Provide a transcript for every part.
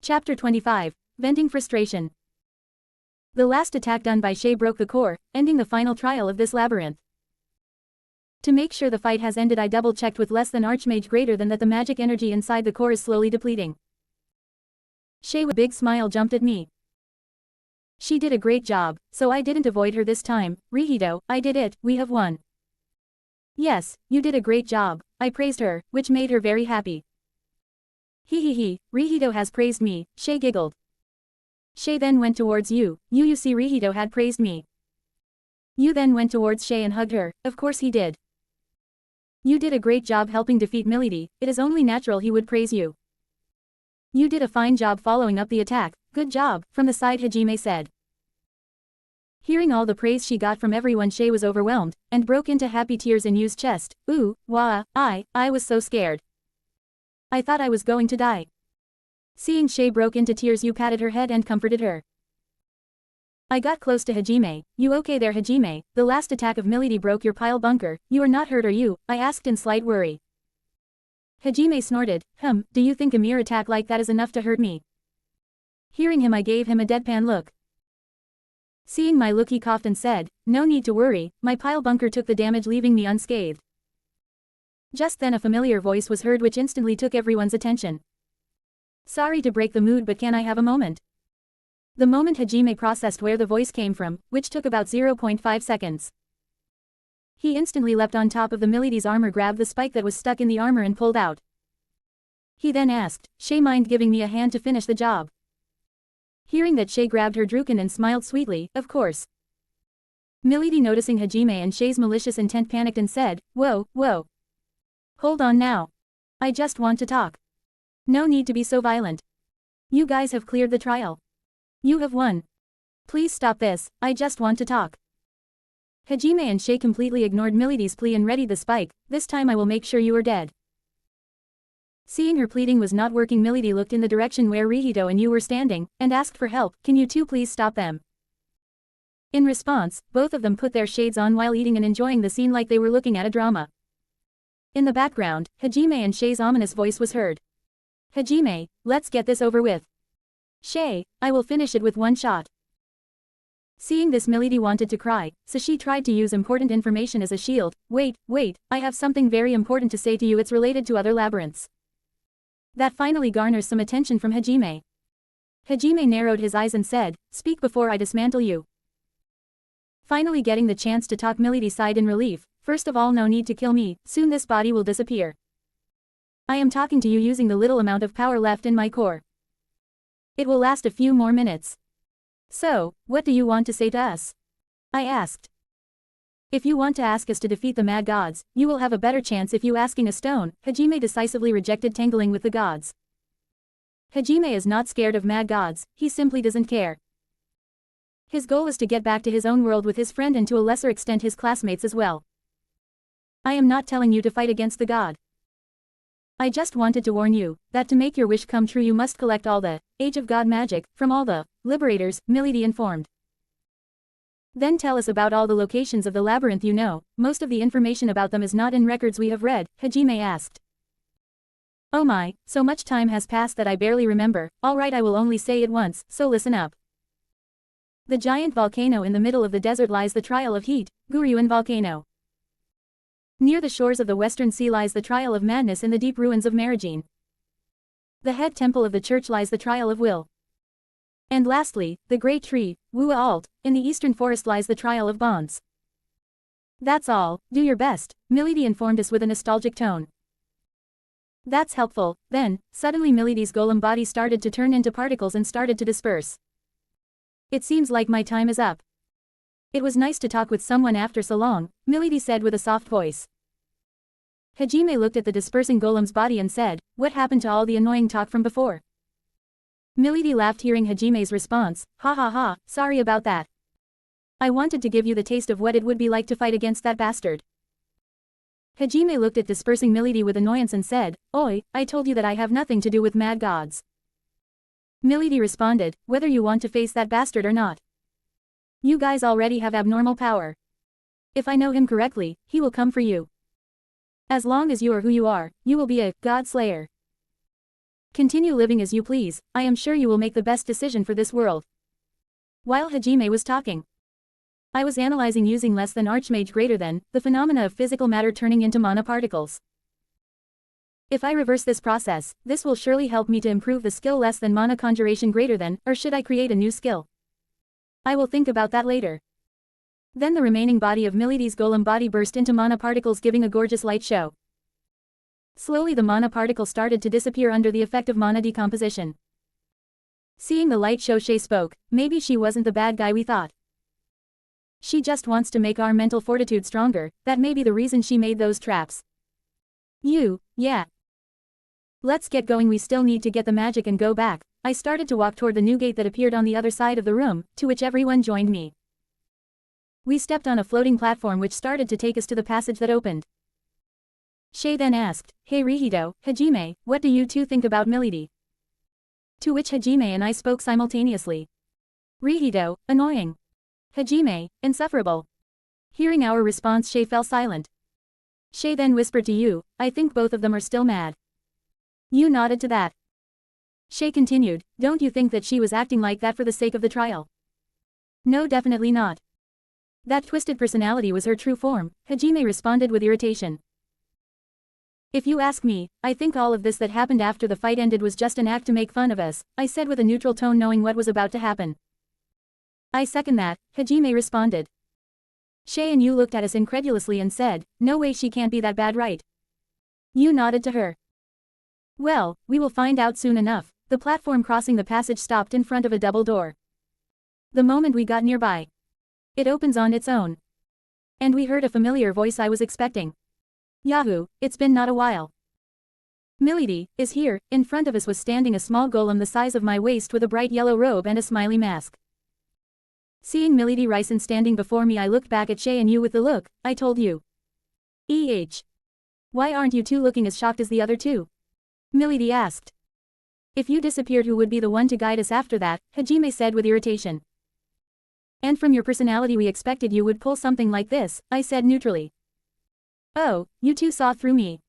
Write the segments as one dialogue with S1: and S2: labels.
S1: Chapter 25. Venting Frustration. The last attack done by Shay broke the core, ending the final trial of this labyrinth. To make sure the fight has ended, I double-checked with less than Archmage greater than that the magic energy inside the core is slowly depleting. Shay with a big smile jumped at me. She did a great job, so I didn't avoid her this time. Rihito, I did it, we have won. Yes, you did a great job, I praised her, which made her very happy. He, Rihito has praised me, Shay giggled. Shay then went towards you. You see Rihito had praised me. You then went towards Shay and hugged her. Of course he did. You did a great job helping defeat Milady, it is only natural he would praise you. You did a fine job following up the attack, good job, from the side Hajime said. Hearing all the praise she got from everyone, Shay was overwhelmed, and broke into happy tears in Yu's chest. Ooh, wah, I was so scared. I thought I was going to die. Seeing Shay broke into tears, Yu patted her head and comforted her. I got close to Hajime. You okay there, Hajime? The last attack of Milady broke your pile bunker. You are not hurt, are you? I asked in slight worry. Hajime snorted. Do you think a mere attack like that is enough to hurt me? Hearing him, I gave him a deadpan look. Seeing my look, he coughed and said, no need to worry, my pile bunker took the damage, leaving me unscathed. Just then a familiar voice was heard which instantly took everyone's attention. Sorry to break the mood, but can I have a moment? The moment Hajime processed where the voice came from, which took about 0.5 seconds. He instantly leapt on top of the Milady's armor, grabbed the spike that was stuck in the armor and pulled out. He then asked, Shay, mind giving me a hand to finish the job? Hearing that, Shay grabbed her Drukin and smiled sweetly, of course. Milady, noticing Hajime and Shay's malicious intent, panicked and said, whoa. Hold on now. I just want to talk. No need to be so violent. You guys have cleared the trial. You have won. Please stop this, I just want to talk. Hajime and Shay completely ignored Milady's plea and readied the spike. This time I will make sure you are dead. Seeing her pleading was not working, Milady looked in the direction where Rihito and Yu were standing, and asked for help. Can you two please stop them? In response, both of them put their shades on while eating and enjoying the scene like they were looking at a drama. In the background, Hajime and Shay's ominous voice was heard. Hajime, let's get this over with. Shay, I will finish it with one shot. Seeing this, Milady wanted to cry, so she tried to use important information as a shield. Wait, I have something very important to say to you. It's related to other labyrinths. That finally garners some attention from Hajime. Hajime narrowed his eyes and said, speak before I dismantle you. Finally getting the chance to talk, Milady sighed in relief. First of all, no need to kill me, soon this body will disappear. I am talking to you using the little amount of power left in my core. It will last a few more minutes. So, what do you want to say to us? I asked. If you want to ask us to defeat the mad gods, you will have a better chance if you asking a stone. Hajime decisively rejected tangling with the gods. Hajime is not scared of mad gods, he simply doesn't care. His goal is to get back to his own world with his friend and to a lesser extent his classmates as well. I am not telling you to fight against the god. I just wanted to warn you, that to make your wish come true you must collect all the Age of God magic, from all the Liberators, Milady informed. Then tell us about all the locations of the labyrinth you know. Most of the information about them is not in records we have read, Hajime asked. Oh my, so much time has passed that I barely remember. Alright, I will only say it once, so listen up. The giant volcano in the middle of the desert lies the Trial of Heat, Guryuin Volcano. Near the shores of the Western Sea lies the Trial of Madness in the deep ruins of Marigine. The head temple of the church lies the Trial of Will. And lastly, the great tree, Wua Alt, in the eastern forest lies the Trial of Bonds. That's all, do your best, Milady informed us with a nostalgic tone. That's helpful. Then, suddenly Milady's golem body started to turn into particles and started to disperse. It seems like my time is up. It was nice to talk with someone after so long, Milady said with a soft voice. Hajime looked at the dispersing golem's body and said, what happened to all the annoying talk from before? Milady laughed hearing Hajime's response, ha, sorry about that. I wanted to give you the taste of what it would be like to fight against that bastard. Hajime looked at dispersing Milady with annoyance and said, Oi, I told you that I have nothing to do with mad gods. Milady responded, whether you want to face that bastard or not. You guys already have abnormal power. If I know him correctly, he will come for you. As long as you are who you are, you will be a God Slayer. Continue living as you please, I am sure you will make the best decision for this world. While Hajime was talking, I was analyzing using less than Archmage greater than, the phenomena of physical matter turning into mana particles. If I reverse this process, this will surely help me to improve the skill less than mana conjuration greater than, or should I create a new skill? I will think about that later. Then the remaining body of Milady's golem body burst into mana particles, giving a gorgeous light show. Slowly the mana particle started to disappear under the effect of mana decomposition. Seeing the light show, Shay spoke. Maybe she wasn't the bad guy we thought. She just wants to make our mental fortitude stronger, that may be the reason she made those traps. Yeah. Let's get going, we still need to get the magic and go back. I started to walk toward the new gate that appeared on the other side of the room, to which everyone joined me. We stepped on a floating platform which started to take us to the passage that opened. Shay then asked, "Hey Rihito, Hajime, what do you two think about Milady?" To which Hajime and I spoke simultaneously. Rihito, annoying. Hajime, insufferable. Hearing our response, Shay fell silent. Shay then whispered to Yu, "I think both of them are still mad." Yu nodded to that. Shay continued, "Don't you think that she was acting like that for the sake of the trial?" "No, definitely not. That twisted personality was her true form," Hajime responded with irritation. "If you ask me, I think all of this that happened after the fight ended was just an act to make fun of us," I said with a neutral tone, knowing what was about to happen. "I second that," Hajime responded. Shay and Yu looked at us incredulously and said, "No way, she can't be that bad, right?" Yu nodded to her. "Well, we will find out soon enough." The platform crossing the passage stopped in front of a double door. The moment we got nearby, it opens on its own. And we heard a familiar voice I was expecting. "Yahoo, it's been not a while. Milady is here." In front of us was standing a small golem the size of my waist with a bright yellow robe and a smiley mask. Seeing Milady Ryson standing before me, I looked back at Shay and Yu with the look, "I told you." Why aren't you two looking as shocked as the other two?" Milady asked. "If you disappeared, who would be the one to guide us after that?" Hajime said with irritation. "And from your personality we expected you would pull something like this," I said neutrally. "Oh, you two saw through me.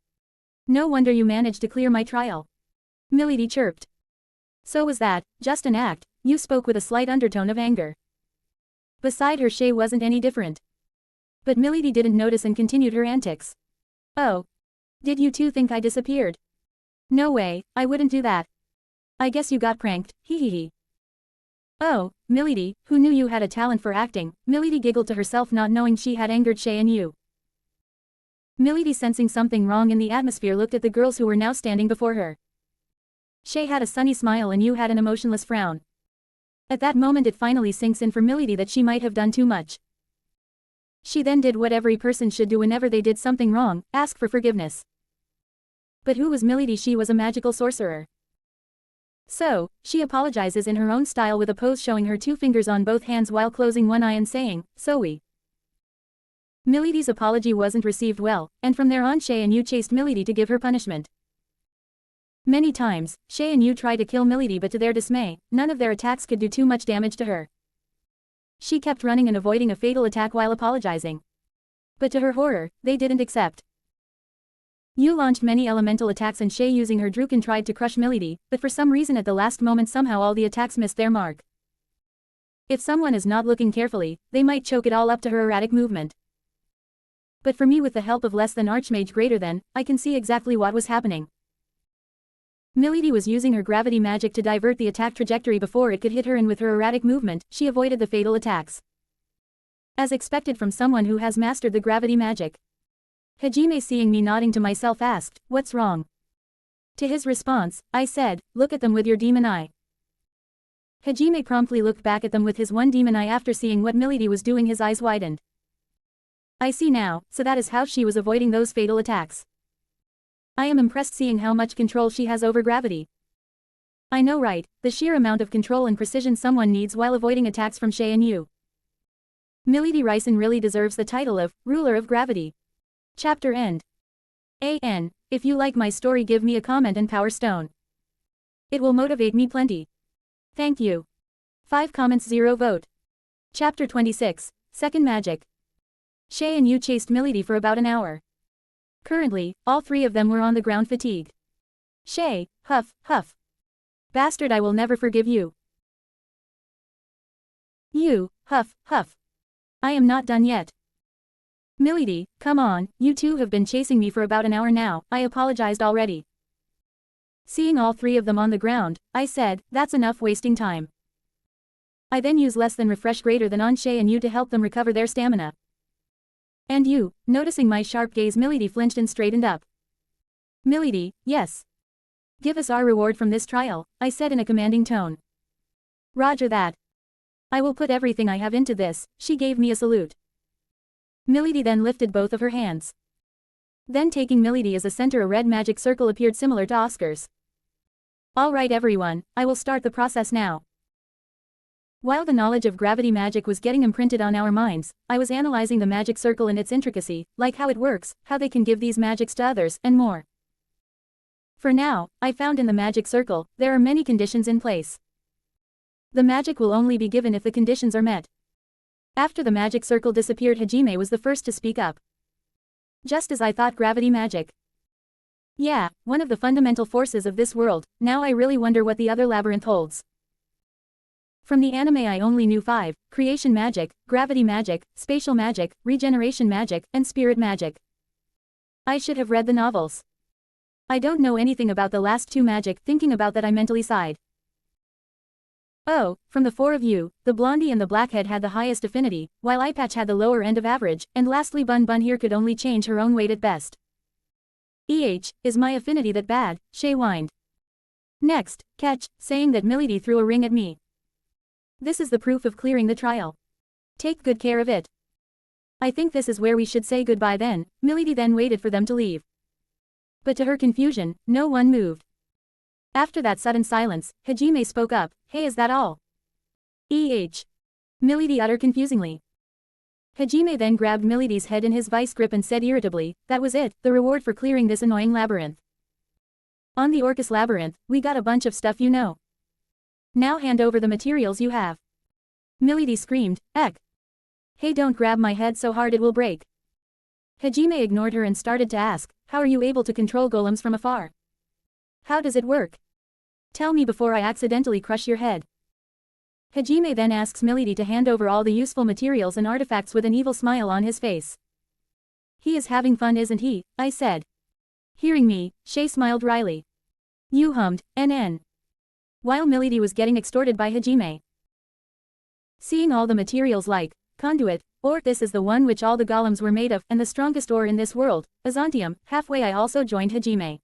S1: No wonder you managed to clear my trial." Milady chirped. "So was that just an act?" Yu spoke with a slight undertone of anger. Beside her, Shay wasn't any different. But Milady didn't notice and continued her antics. "Oh. Did you two think I disappeared?" "No way, I wouldn't do that. I guess you got pranked, hehehe." "Oh, Milady, who knew you had a talent for acting?" Milady giggled to herself, not knowing she had angered Shay and Yu. Milady, sensing something wrong in the atmosphere, looked at the girls who were now standing before her. Shay had a sunny smile and Yu had an emotionless frown. At that moment it finally sinks in for Milady that she might have done too much. She then did what every person should do whenever they did something wrong, ask for forgiveness. But who was Milady? She was a magical sorcerer. So, she apologizes in her own style with a pose showing her two fingers on both hands while closing one eye and saying, "Sorry." Milady's apology wasn't received well, and from there on Shay and Yu chased Milady to give her punishment. Many times, Shay and Yu tried to kill Milady, but to their dismay, none of their attacks could do too much damage to her. She kept running and avoiding a fatal attack while apologizing. But to her horror, they didn't accept. Yu launched many elemental attacks and Shay, using her Drukin, tried to crush Milady, but for some reason at the last moment somehow all the attacks missed their mark. If someone is not looking carefully, they might choke it all up to her erratic movement. But for me, with the help of less than Archmage greater than, I can see exactly what was happening. Milady was using her gravity magic to divert the attack trajectory before it could hit her, and with her erratic movement, she avoided the fatal attacks. As expected from someone who has mastered the gravity magic. Hajime, seeing me nodding to myself, asked, "What's wrong?" To his response, I said, "Look at them with your demon eye." Hajime promptly looked back at them with his one demon eye. After seeing what Milady was doing, his eyes widened. "I see now, so that is how she was avoiding those fatal attacks. I am impressed seeing how much control she has over gravity." "I know, right? The sheer amount of control and precision someone needs while avoiding attacks from Shay and Yu. Milady Ryson really deserves the title of Ruler of Gravity." Chapter end. If you like my story, give me a comment and Power Stone. It will motivate me plenty. Thank you. 5 comments, 0 vote. Chapter 26, Second Magic. Shay and Yu chased Milady for about an hour. Currently, all 3 of them were on the ground, fatigued. Shay, huff, huff. Bastard, I will never forgive you. You, huff, huff. I am not done yet. Milady, come on, you two have been chasing me for about an hour now, I apologized already. Seeing all three of them on the ground, I said, that's enough wasting time. I then use less than refresh greater than on Shay and you to help them recover their stamina. And you, noticing my sharp gaze, Milady flinched and straightened up. Milady, yes. Give us our reward from this trial, I said in a commanding tone. Roger that. I will put everything I have into this, she gave me a salute. Milady then lifted both of her hands. Then taking Milady as a center, a red magic circle appeared similar to Oscar's. Alright everyone, I will start the process now. While the knowledge of gravity magic was getting imprinted on our minds, I was analyzing the magic circle and its intricacy, like how it works, how they can give these magics to others, and more. For now, I found in the magic circle, there are many conditions in place. The magic will only be given if the conditions are met. After the magic circle disappeared, Hajime was the first to speak up. Just as I thought, gravity magic. Yeah, one of the fundamental forces of this world. Now I really wonder what the other labyrinth holds. From the anime I only knew 5, creation magic, gravity magic, spatial magic, regeneration magic, and spirit magic. I should have read the novels. I don't know anything about the last 2 magic. Thinking about that I mentally sighed. Oh, from the 4 of you, the blondie and the blackhead had the highest affinity, while Eyepatch had the lower end of average, and lastly Bun Bun here could only change her own weight at best. Is my affinity that bad? Shay whined. Next, catch, saying that Milady threw a ring at me. This is the proof of clearing the trial. Take good care of it. I think this is where we should say goodbye then. Milady then waited for them to leave. But to her confusion, no one moved. After that sudden silence, Hajime spoke up, hey, is that all? Milady uttered confusingly. Hajime then grabbed Milady's head in his vice grip and said irritably, that was it, the reward for clearing this annoying labyrinth. On the Orcus labyrinth, we got a bunch of stuff you know. Now hand over the materials you have. Milady screamed, Eck. Hey, don't grab my head so hard it will break. Hajime ignored her and started to ask, how are you able to control golems from afar? How does it work? Tell me before I accidentally crush your head. Hajime then asks Milady to hand over all the useful materials and artifacts with an evil smile on his face. He is having fun, isn't he? I said. Hearing me, Shay smiled wryly. You hummed, NN. While Milady was getting extorted by Hajime. Seeing all the materials like conduit, ore, this is the one which all the golems were made of, and the strongest ore in this world, Azantium, halfway I also joined Hajime.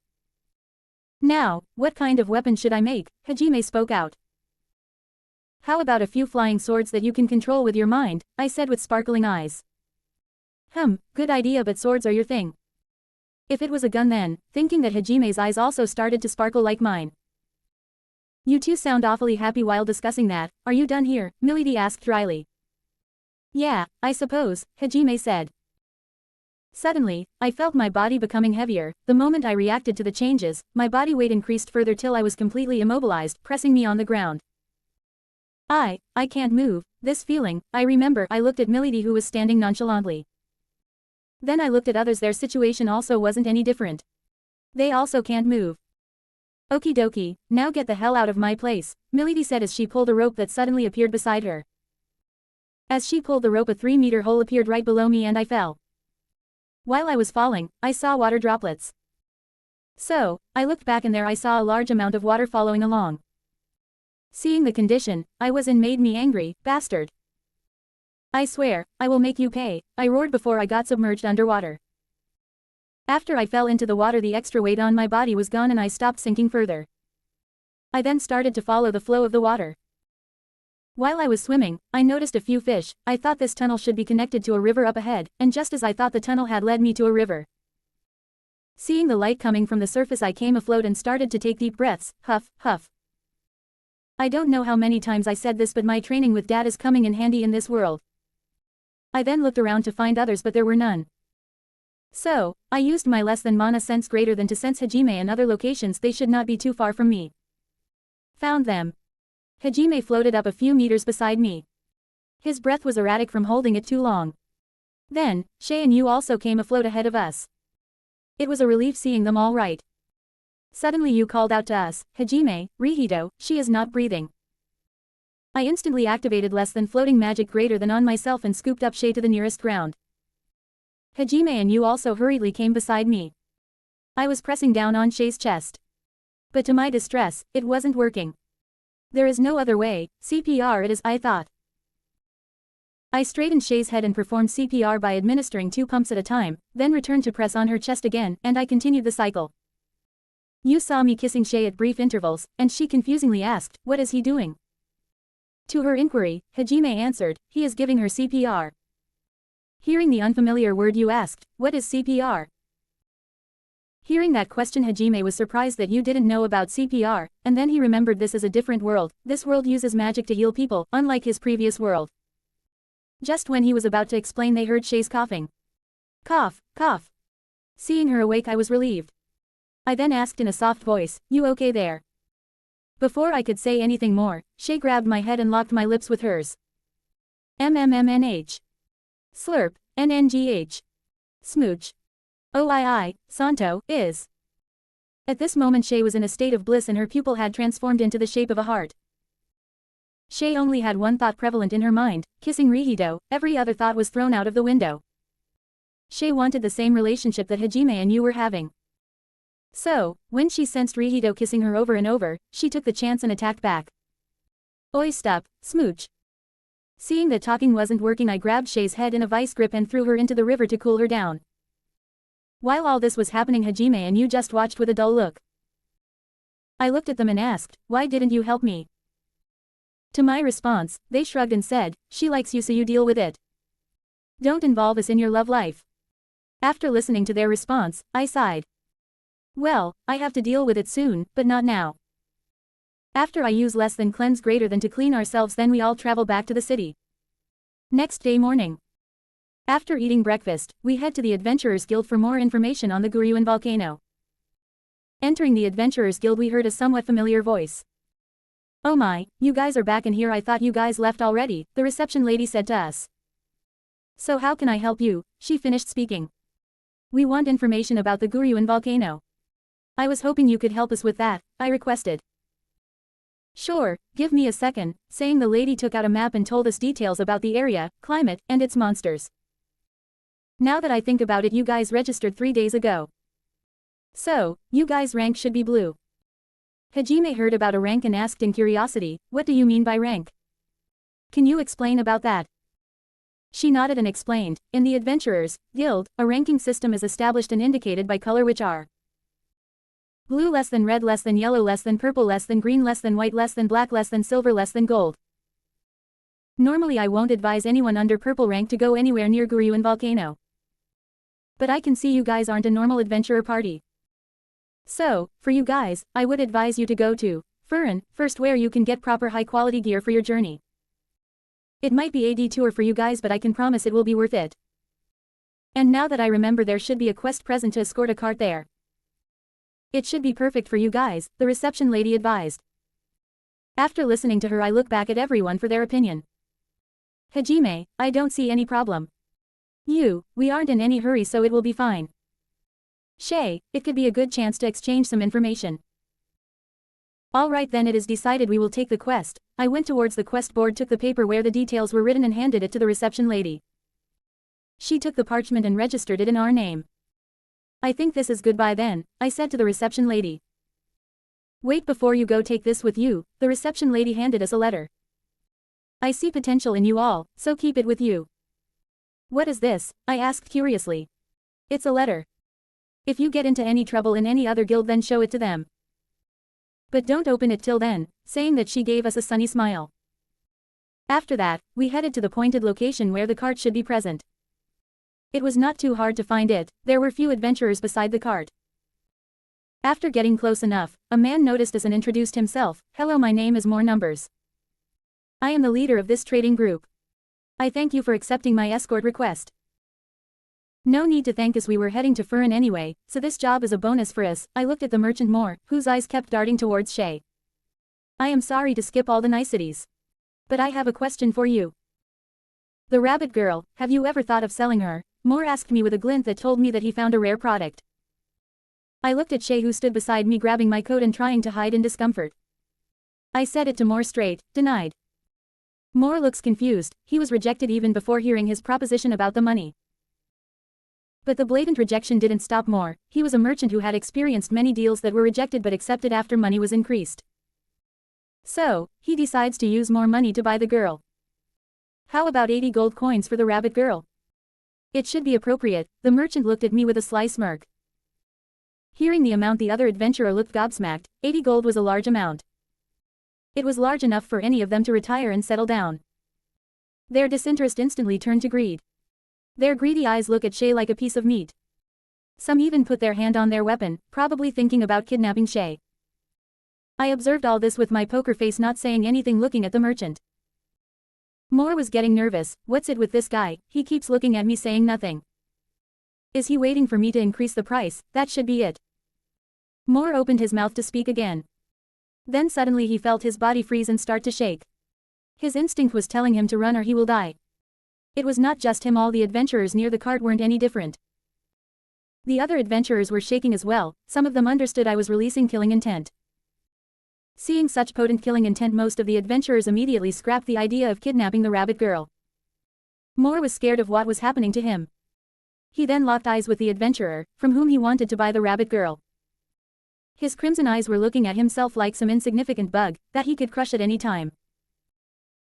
S1: Now, what kind of weapon should I make? Hajime spoke out. How about a few flying swords that you can control with your mind? I said with sparkling eyes. Good idea, but swords are your thing. If it was a gun then, thinking that Hajime's eyes also started to sparkle like mine. You two sound awfully happy while discussing that. Are you done here? Milady asked dryly. Yeah, I suppose, Hajime said. Suddenly, I felt my body becoming heavier. The moment I reacted to the changes, my body weight increased further till I was completely immobilized, pressing me on the ground. I can't move. This feeling, I remember. I looked at Milady, who was standing nonchalantly. Then I looked at others. Their situation also wasn't any different. They also can't move. Okie dokie, now get the hell out of my place, Milady said as she pulled a rope that suddenly appeared beside her. As she pulled the rope, a 3-meter hole appeared right below me and I fell. While I was falling, I saw water droplets. So, I looked back and there I saw a large amount of water following along. Seeing the condition I was in made me angry. Bastard. I swear, I will make you pay, I roared before I got submerged underwater. After I fell into the water, the extra weight on my body was gone and I stopped sinking further. I then started to follow the flow of the water. While I was swimming, I noticed a few fish. I thought this tunnel should be connected to a river up ahead, and just as I thought, the tunnel had led me to a river. Seeing the light coming from the surface, I came afloat and started to take deep breaths. Huff, huff. I don't know how many times I said this, but my training with Dad is coming in handy in this world. I then looked around to find others, but there were none. So, I used my less than mana sense greater than to sense Hajime and other locations. They should not be too far from me. Found them. Hajime floated up a few meters beside me. His breath was erratic from holding it too long. Then, Shay and you also came afloat ahead of us. It was a relief seeing them all right. Suddenly you called out to us, Hajime, Rihito, she is not breathing. I instantly activated less than floating magic greater than on myself and scooped up Shay to the nearest ground. Hajime and you also hurriedly came beside me. I was pressing down on Shay's chest. But to my distress, it wasn't working. There is no other way, CPR it is, I thought. I straightened Shay's head and performed CPR by administering 2 pumps at a time, then returned to press on her chest again, and I continued the cycle. You saw me kissing Shay at brief intervals, and she confusingly asked, what is he doing? To her inquiry, Hajime answered, he is giving her CPR. Hearing the unfamiliar word you asked, what is CPR? Hearing that question, Hajime was surprised that you didn't know about CPR, and then he remembered this is a different world. This world uses magic to heal people, unlike his previous world. Just when he was about to explain, they heard Shay's coughing. Cough, cough. Seeing her awake, I was relieved. I then asked in a soft voice, you okay there? Before I could say anything more, Shay grabbed my head and locked my lips with hers. MMMNH. Slurp, NNGH. Smooch. OII, Santo, is. At this moment Shay was in a state of bliss and her pupil had transformed into the shape of a heart. Shay only had one thought prevalent in her mind, kissing Rihito. Every other thought was thrown out of the window. Shay wanted the same relationship that Hajime and you were having. So, when she sensed Rihito kissing her over and over, she took the chance and attacked back. Oi, stop, smooch. Seeing that talking wasn't working, I grabbed Shay's head in a vice grip and threw her into the river to cool her down. While all this was happening, Hajime and you just watched with a dull look. I looked at them and asked, why didn't you help me? To my response, they shrugged and said, she likes you so you deal with it. Don't involve us in your love life. After listening to their response, I sighed. Well, I have to deal with it soon, but not now. After I use less than cleanse greater than to clean ourselves, then we all travel back to the city. Next day morning. After eating breakfast, we head to the Adventurers Guild for more information on the Guryuin volcano. Entering the Adventurers Guild, we heard a somewhat familiar voice. Oh my, you guys are back in here. I thought you guys left already, the reception lady said to us. So how can I help you? She finished speaking. We want information about the Guryuin volcano. I was hoping you could help us with that, I requested. Sure, give me a second, saying the lady took out a map and told us details about the area, climate, and its monsters. Now that I think about it, you guys registered 3 days ago. So, you guys' rank should be blue. Hajime heard about a rank and asked in curiosity, what do you mean by rank? Can you explain about that? She nodded and explained, in the Adventurers Guild, a ranking system is established and indicated by color, which are blue less than red less than yellow less than purple less than green less than white less than black less than silver less than gold. Normally I won't advise anyone under purple rank to go anywhere near Guryuin volcano. But I can see you guys aren't a normal adventurer party. So, for you guys, I would advise you to go to Furin first, where you can get proper high quality gear for your journey. It might be a detour for you guys, but I can promise it will be worth it. And now that I remember, there should be a quest present to escort a cart there. It should be perfect for you guys, the reception lady advised. After listening to her, I look back at everyone for their opinion. Hajime, I don't see any problem. We aren't in any hurry, so it will be fine. Shay, it could be a good chance to exchange some information. Alright then, it is decided, we will take the quest. I went towards the quest board, took the paper where the details were written and handed it to the reception lady. She took the parchment and registered it in our name. I think this is goodbye then, I said to the reception lady. Wait, before you go, take this with you. The reception lady handed us a letter. I see potential in you all, so keep it with you. What is this? I asked curiously. It's a letter. If you get into any trouble in any other guild, then show it to them. But don't open it till then, saying that, she gave us a sunny smile. After that, we headed to the pointed location where the cart should be present. It was not too hard to find it, there were few adventurers beside the cart. After getting close enough, a man noticed us and introduced himself. Hello, my name is More Numbers. I am the leader of this trading group. I thank you for accepting my escort request. No need to thank us, we were heading to Furin anyway, so this job is a bonus for us. I looked at the merchant Moore, whose eyes kept darting towards Shay. I am sorry to skip all the niceties. But I have a question for you. The rabbit girl, have you ever thought of selling her? Moore asked me with a glint that told me that he found a rare product. I looked at Shay, who stood beside me grabbing my coat and trying to hide in discomfort. I said it to Moore straight, denied. Moore looks confused. He was rejected even before hearing his proposition about the money. But the blatant rejection didn't stop Moore. He was a merchant who had experienced many deals that were rejected but accepted after money was increased. So, he decides to use more money to buy the girl. How about 80 gold coins for the rabbit girl? It should be appropriate. The merchant looked at me with a sly smirk. Hearing the amount, the other adventurer looked gobsmacked. 80 gold was a large amount. It was large enough for any of them to retire and settle down. Their disinterest instantly turned to greed. Their greedy eyes look at Shay like a piece of meat. Some even put their hand on their weapon, probably thinking about kidnapping Shay. I observed all this with my poker face, not saying anything, looking at the merchant. Moore was getting nervous. What's it with this guy? He keeps looking at me saying nothing. Is he waiting for me to increase the price? That should be it. Moore opened his mouth to speak again. Then suddenly he felt his body freeze and start to shake. His instinct was telling him to run or he will die. It was not just him, all the adventurers near the cart weren't any different. The other adventurers were shaking as well. Some of them understood I was releasing killing intent. Seeing such potent killing intent, most of the adventurers immediately scrapped the idea of kidnapping the rabbit girl. Moore was scared of what was happening to him. He then locked eyes with the adventurer, from whom he wanted to buy the rabbit girl. His crimson eyes were looking at himself like some insignificant bug, that he could crush at any time.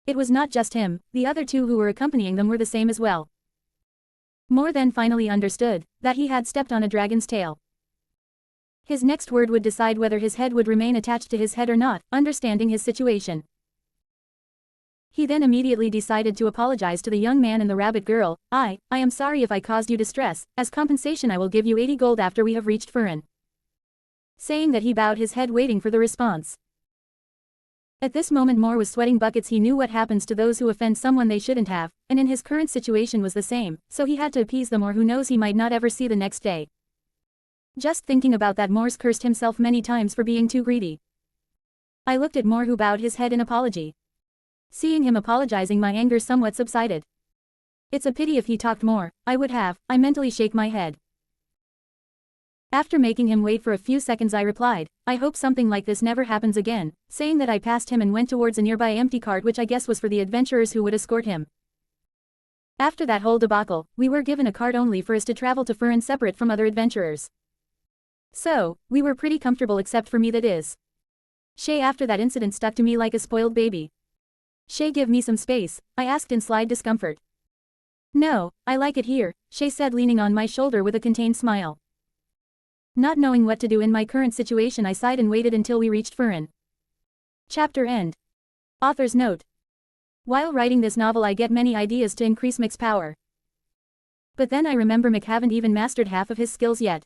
S1: It was not just him, the other two who were accompanying them were the same as well. Moore then finally understood that he had stepped on a dragon's tail. His next word would decide whether his head would remain attached to his head or not, understanding his situation. He then immediately decided to apologize to the young man and the rabbit girl. I am sorry if I caused you distress. As compensation I will give you 80 gold after we have reached Furin. Saying that, he bowed his head, waiting for the response. At this moment Moore was sweating buckets. He knew what happens to those who offend someone they shouldn't have, and in his current situation was the same, so he had to appease them or who knows, he might not ever see the next day. Just thinking about that, Moore cursed himself many times for being too greedy. I looked at Moore, who bowed his head in apology. Seeing him apologizing, my anger somewhat subsided. It's a pity if he talked more, I mentally shake my head. After making him wait for a few seconds, I replied, I hope something like this never happens again, saying that I passed him and went towards a nearby empty cart, which I guess was for the adventurers who would escort him. After that whole debacle, we were given a cart only for us to travel to Furin separate from other adventurers. So, we were pretty comfortable, except for me, that is. Shay, after that incident, stuck to me like a spoiled baby. Shay, give me some space, I asked in slight discomfort. No, I like it here, Shay said, leaning on my shoulder with a contained smile. Not knowing what to do in my current situation, I sighed and waited until we reached Furin. Chapter end. Author's note. While writing this novel I get many ideas to increase Mick's power. But then I remember Mick haven't even mastered half of his skills yet.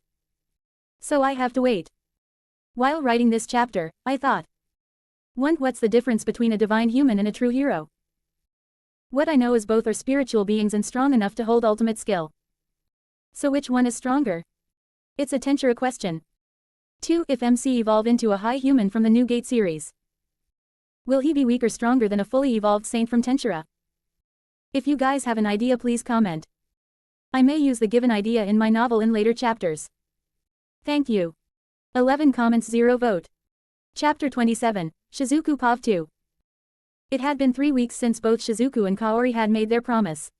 S1: So I have to wait. While writing this chapter, I thought. What's the difference between a divine human and a true hero? What I know is both are spiritual beings and strong enough to hold ultimate skill. So which one is stronger? It's a Tensura question. 2. If MC evolve into a high human from the New Gate series, will he be weaker or stronger than a fully evolved saint from Tensura? If you guys have an idea, please comment. I may use the given idea in my novel in later chapters. Thank you. 11 comments, 0 vote. Chapter 27, Shizuku Pov 2. It had been 3 weeks since both Shizuku and Kaori had made their promise.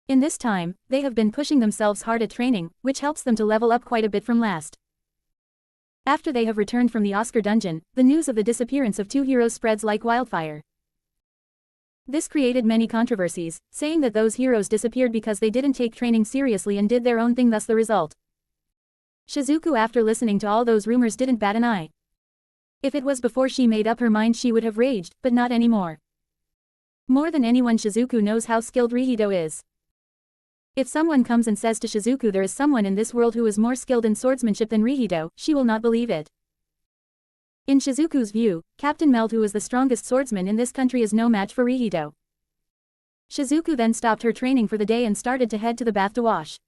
S1: In this time, they have been pushing themselves hard at training, which helps them to level up quite a bit from last. After they have returned from the Oscar dungeon, the news of the disappearance of 2 heroes spreads like wildfire. This created many controversies, saying that those heroes disappeared because they didn't take training seriously and did their own thing, thus the result. Shizuku, after listening to all those rumors, didn't bat an eye. If it was before she made up her mind, she would have raged, but not anymore. More than anyone, Shizuku knows how skilled Rihido is. If someone comes and says to Shizuku there is someone in this world who is more skilled in swordsmanship than Rihido, she will not believe it. In Shizuku's view, Captain Meld, who is the strongest swordsman in this country, is no match for Rihido. Shizuku then stopped her training for the day and started to head to the bath to wash.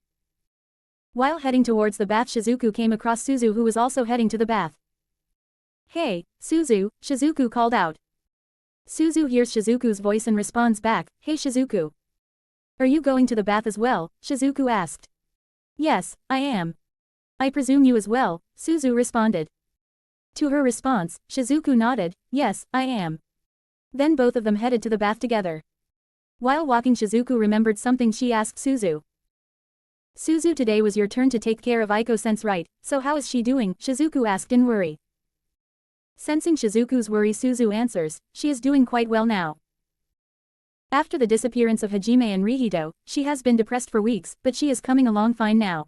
S1: While heading towards the bath, Shizuku came across Suzu, who was also heading to the bath. Hey, Suzu, Shizuku called out. Suzu hears Shizuku's voice and responds back, Hey Shizuku. Are you going to the bath as well? Shizuku asked. Yes, I am. I presume you as well, Suzu responded. To her response, Shizuku nodded, yes, I am. Then both of them headed to the bath together. While walking, Shizuku remembered something. She asked Suzu. Suzu, today was your turn to take care of Aiko-sense, right? So how is she doing? Shizuku asked in worry. Sensing Shizuku's worry, Suzu answers, she is doing quite well now. After the disappearance of Hajime and Rihito, she has been depressed for weeks, but she is coming along fine now.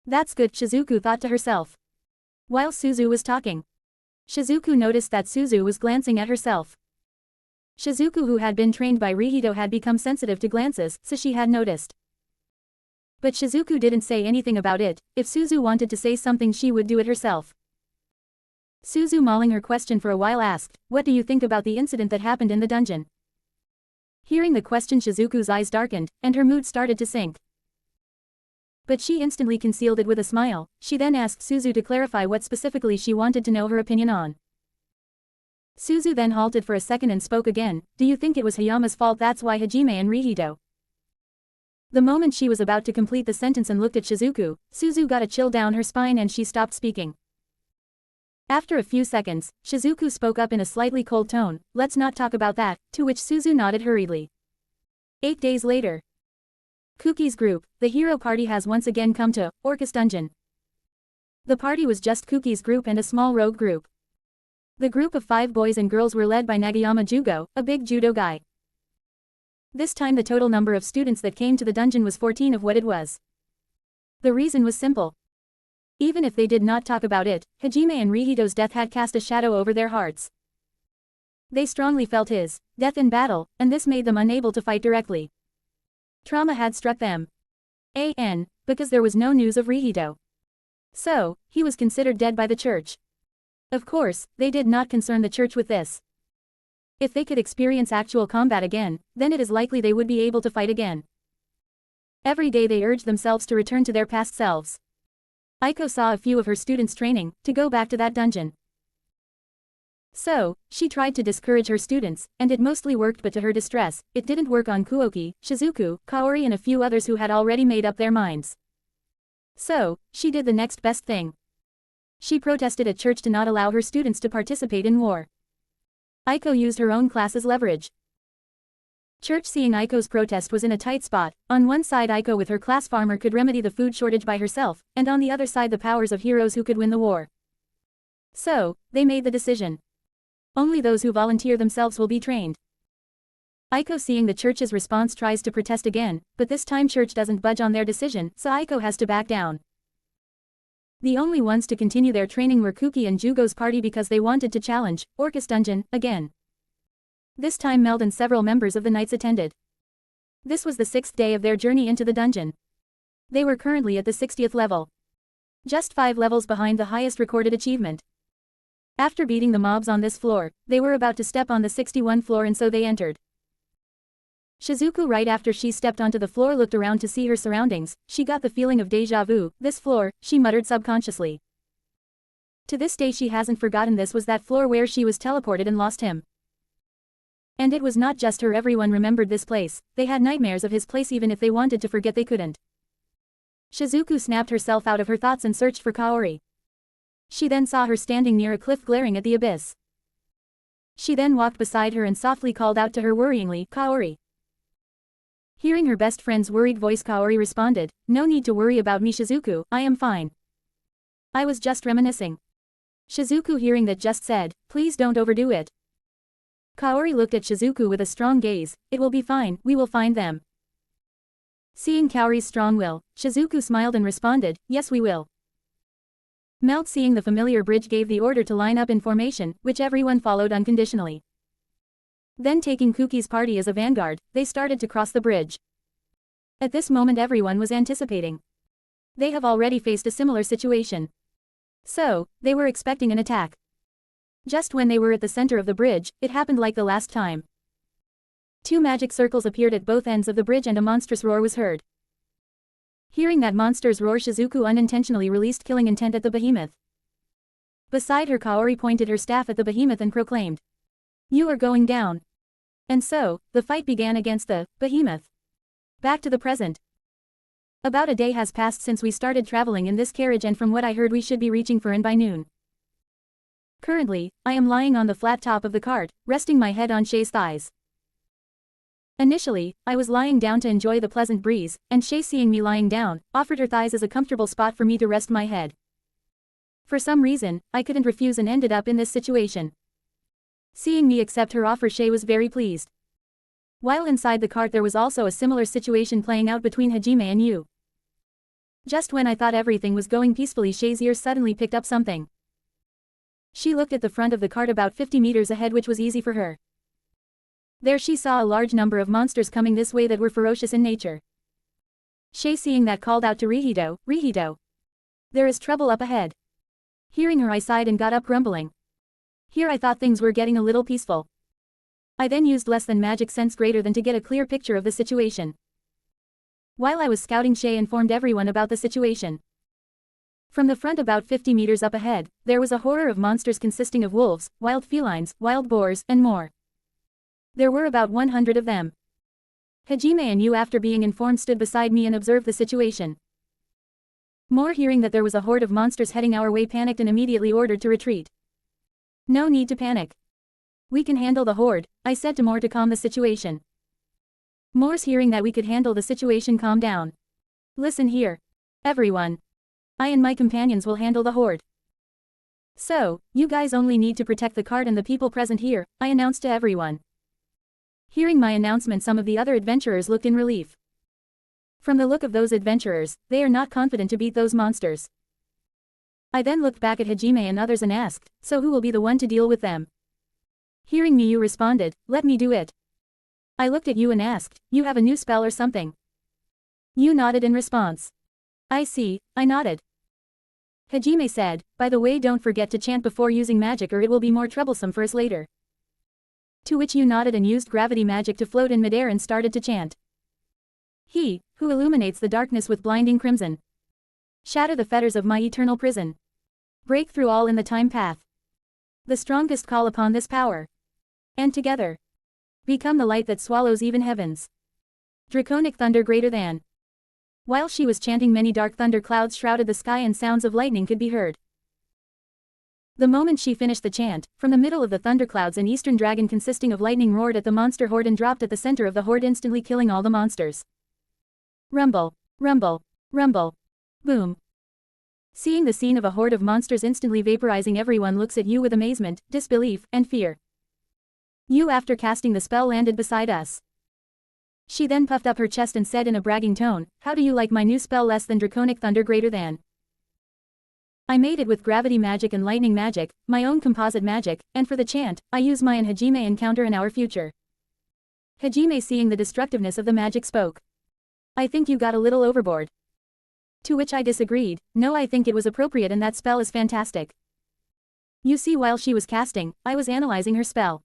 S1: That's good, Shizuku thought to herself. While Suzu was talking, Shizuku noticed that Suzu was glancing at herself. Shizuku, who had been trained by Rihito, had become sensitive to glances, so she had noticed. But Shizuku didn't say anything about it. If Suzu wanted to say something, she would do it herself. Suzu, mulling her question for a while, asked, what do you think about the incident that happened in the dungeon? Hearing the question, Shizuku's eyes darkened, and her mood started to sink. But she instantly concealed it with a smile. She then asked Suzu to clarify what specifically she wanted to know her opinion on. Suzu then halted for a second and spoke again, do you think it was Hayama's fault, that's why Hajime and Rihito? The moment she was about to complete the sentence and looked at Shizuku, Suzu got a chill down her spine and she stopped speaking. After a few seconds, Shizuku spoke up in a slightly cold tone, let's not talk about that, to which Suzu nodded hurriedly. 8 days later. Kuki's group, the hero party, has once again come to Orcus Dungeon. The party was just Kuki's group and a small rogue group. The group of 5 boys and girls were led by Nagayama Jugo, a big judo guy. This time the total number of students that came to the dungeon was 14 of what it was. The reason was simple. Even if they did not talk about it, Hajime and Rihito's death had cast a shadow over their hearts. They strongly felt his death in battle, and this made them unable to fight directly. Trauma had struck them. Because there was no news of Rihito. So, he was considered dead by the church. Of course, they did not concern the church with this. If they could experience actual combat again, then it is likely they would be able to fight again. Every day they urged themselves to return to their past selves. Aiko saw a few of her students training to go back to that dungeon. So, she tried to discourage her students, and it mostly worked, but to her distress, it didn't work on Kuoki, Shizuku, Kaori and a few others who had already made up their minds. So, she did the next best thing. She protested at church to not allow her students to participate in war. Aiko used her own class as leverage. Church, seeing Aiko's protest, was in a tight spot. On one side, Aiko with her class farmer could remedy the food shortage by herself, and on the other side the powers of heroes who could win the war. So, they made the decision. Only those who volunteer themselves will be trained. Aiko, seeing the church's response, tries to protest again, but this time church doesn't budge on their decision, so Aiko has to back down. The only ones to continue their training were Kuki and Jugo's party because they wanted to challenge Orcus Dungeon again. This time Meld and several members of the Knights attended. This was the 6th day of their journey into the dungeon. They were currently at the 60th level. Just 5 levels behind the highest recorded achievement. After beating the mobs on this floor, they were about to step on the 61 floor, and so they entered. Shizuku, right after she stepped onto the floor, looked around to see her surroundings. She got the feeling of déjà vu. This floor, she muttered subconsciously. To this day she hasn't forgotten this was that floor where she was teleported and lost him. And it was not just her, everyone remembered this place. They had nightmares of his place, even if they wanted to forget they couldn't. Shizuku snapped herself out of her thoughts and searched for Kaori. She then saw her standing near a cliff glaring at the abyss. She then walked beside her and softly called out to her worryingly, Kaori. Hearing her best friend's worried voice, Kaori responded, no need to worry about me, Shizuku, I am fine. I was just reminiscing. Shizuku, hearing that, just said, please don't overdo it. Kaori looked at Shizuku with a strong gaze, it will be fine, we will find them. Seeing Kaori's strong will, Shizuku smiled and responded, yes we will. Meld, seeing the familiar bridge, gave the order to line up in formation, which everyone followed unconditionally. Then, taking Kuki's party as a vanguard, they started to cross the bridge. At this moment everyone was anticipating. They have already faced a similar situation. So, they were expecting an attack. Just when they were at the center of the bridge, it happened like the last time. 2 magic circles appeared at both ends of the bridge and a monstrous roar was heard. Hearing that monster's roar, Shizuku unintentionally released killing intent at the behemoth. Beside her, Kaori pointed her staff at the behemoth and proclaimed, you are going down. And so, the fight began against the behemoth. Back to the present. About a day has passed since we started traveling in this carriage, and from what I heard we should be reaching Furin by noon. Currently, I am lying on the flat top of the cart, resting my head on Shay's thighs. Initially, I was lying down to enjoy the pleasant breeze, and Shay, seeing me lying down, offered her thighs as a comfortable spot for me to rest my head. For some reason, I couldn't refuse and ended up in this situation. Seeing me accept her offer, Shay was very pleased. While inside the cart there was also a similar situation playing out between Hajime and Yu. Just when I thought everything was going peacefully, Shay's ears suddenly picked up something. She looked at the front of the cart about 50 meters ahead, which was easy for her. There she saw a large number of monsters coming this way that were ferocious in nature. Shay, seeing that, called out to Rihito, "Rihito! There is trouble up ahead." Hearing her, I sighed and got up, grumbling. Here I thought things were getting a little peaceful. I then used less than magic sense greater than to get a clear picture of the situation. While I was scouting, Shay informed everyone about the situation. From the front about 50 meters up ahead, there was a horror of monsters consisting of wolves, wild felines, wild boars, and more. There were about 100 of them. Hajime and Yu, after being informed, stood beside me and observed the situation. More, hearing that there was a horde of monsters heading our way, panicked and immediately ordered to retreat. "No need to panic. We can handle the horde," I said to Moore to calm the situation. Moore's, hearing that we could handle the situation, calmed down. "Listen here, everyone. I and my companions will handle the horde. So, you guys only need to protect the cart and the people present here," I announced to everyone. Hearing my announcement, some of the other adventurers looked in relief. From the look of those adventurers, they are not confident to beat those monsters. I then looked back at Hajime and others and asked, "So who will be the one to deal with them?" Hearing me, Yu responded, "Let me do it." I looked at Yu and asked, "You have a new spell or something?" Yu nodded in response. "I see," I nodded. Hajime said, "By the way, don't forget to chant before using magic or it will be more troublesome for us later." To which Yu nodded and used gravity magic to float in midair and started to chant. "He, who illuminates the darkness with blinding crimson. Shatter the fetters of my eternal prison. Break through all in the time path. The strongest call upon this power. And together. Become the light that swallows even heavens. Draconic thunder greater than." While she was chanting, many dark thunder clouds shrouded the sky and sounds of lightning could be heard. The moment she finished the chant, from the middle of the thunderclouds an eastern dragon consisting of lightning roared at the monster horde and dropped at the center of the horde, instantly killing all the monsters. Rumble, rumble, rumble. Boom. Seeing the scene of a horde of monsters instantly vaporizing, everyone looks at Yu with amazement, disbelief, and fear. Yu, after casting the spell, landed beside us. She then puffed up her chest and said in a bragging tone, "How do you like my new spell, less than draconic thunder greater than? I made it with gravity magic and lightning magic, my own composite magic, and for the chant, I use my and Hajime encounter in our future." Hajime, seeing the destructiveness of the magic, spoke. "I think you got a little overboard." To which I disagreed, "No, I think it was appropriate and that spell is fantastic." You see, while she was casting, I was analyzing her spell.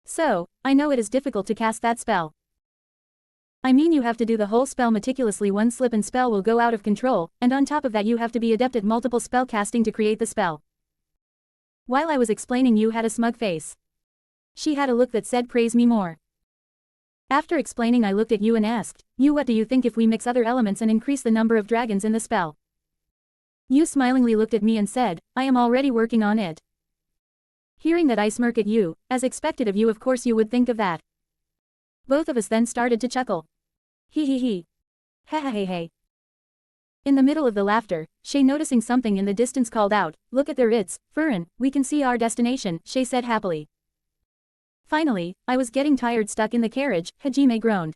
S1: So, I know it is difficult to cast that spell. I mean, you have to do the whole spell meticulously. One slip and spell will go out of control, and on top of that you have to be adept at multiple spell casting to create the spell. While I was explaining, Yu had a smug face. She had a look that said, "Praise me more." After explaining, I looked at Yu and asked, "Yu, what do you think if we mix other elements and increase the number of dragons in the spell?" Yu smilingly looked at me and said, "I am already working on it." Hearing that, I smirk at Yu, as expected of you, of course you would think of that. Both of us then started to chuckle. He he he. Ha ha hey hey. In the middle of the laughter, Shay, noticing something in the distance, called out, "Look at there, it's Furin, we can see our destination," Shay said happily. Finally, I was getting tired stuck in the carriage, Hajime groaned.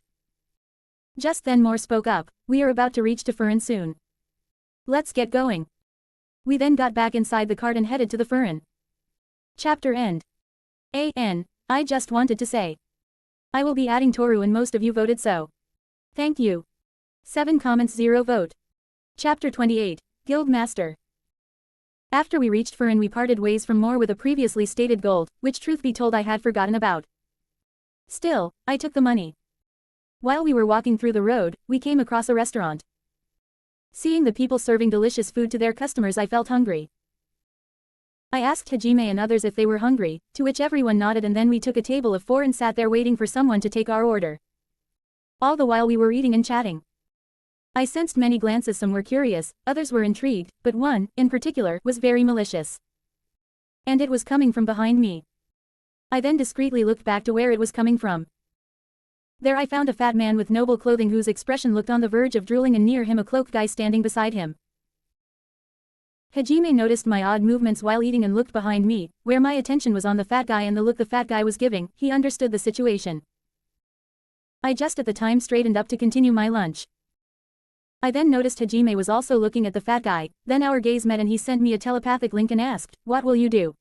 S1: Just then Moore spoke up, "We are about to reach to Furin soon. Let's get going." We then got back inside the cart and headed to the Furin. Chapter end. I just wanted to say. I will be adding Toru and most of you voted so. Thank you. 7 comments 0 vote. Chapter 28, Guild Master. After we reached Furin, we parted ways from Moore with a previously stated gold, which truth be told I had forgotten about. Still, I took the money. While we were walking through the road, we came across a restaurant. Seeing the people serving delicious food to their customers, I felt hungry. I asked Hajime and others if they were hungry, to which everyone nodded, and then we took a table of 4 and sat there waiting for someone to take our order. All the while we were eating and chatting. I sensed many glances, some were curious, others were intrigued, but one, in particular, was very malicious. And it was coming from behind me. I then discreetly looked back to where it was coming from. There I found a fat man with noble clothing whose expression looked on the verge of drooling, and near him a cloaked guy standing beside him. Hajime noticed my odd movements while eating and looked behind me, where my attention was on the fat guy and the look the fat guy was giving. He understood the situation. I just at the time straightened up to continue my lunch. I then noticed Hajime was also looking at the fat guy, then our gaze met and he sent me a telepathic link and asked, "What will you do?"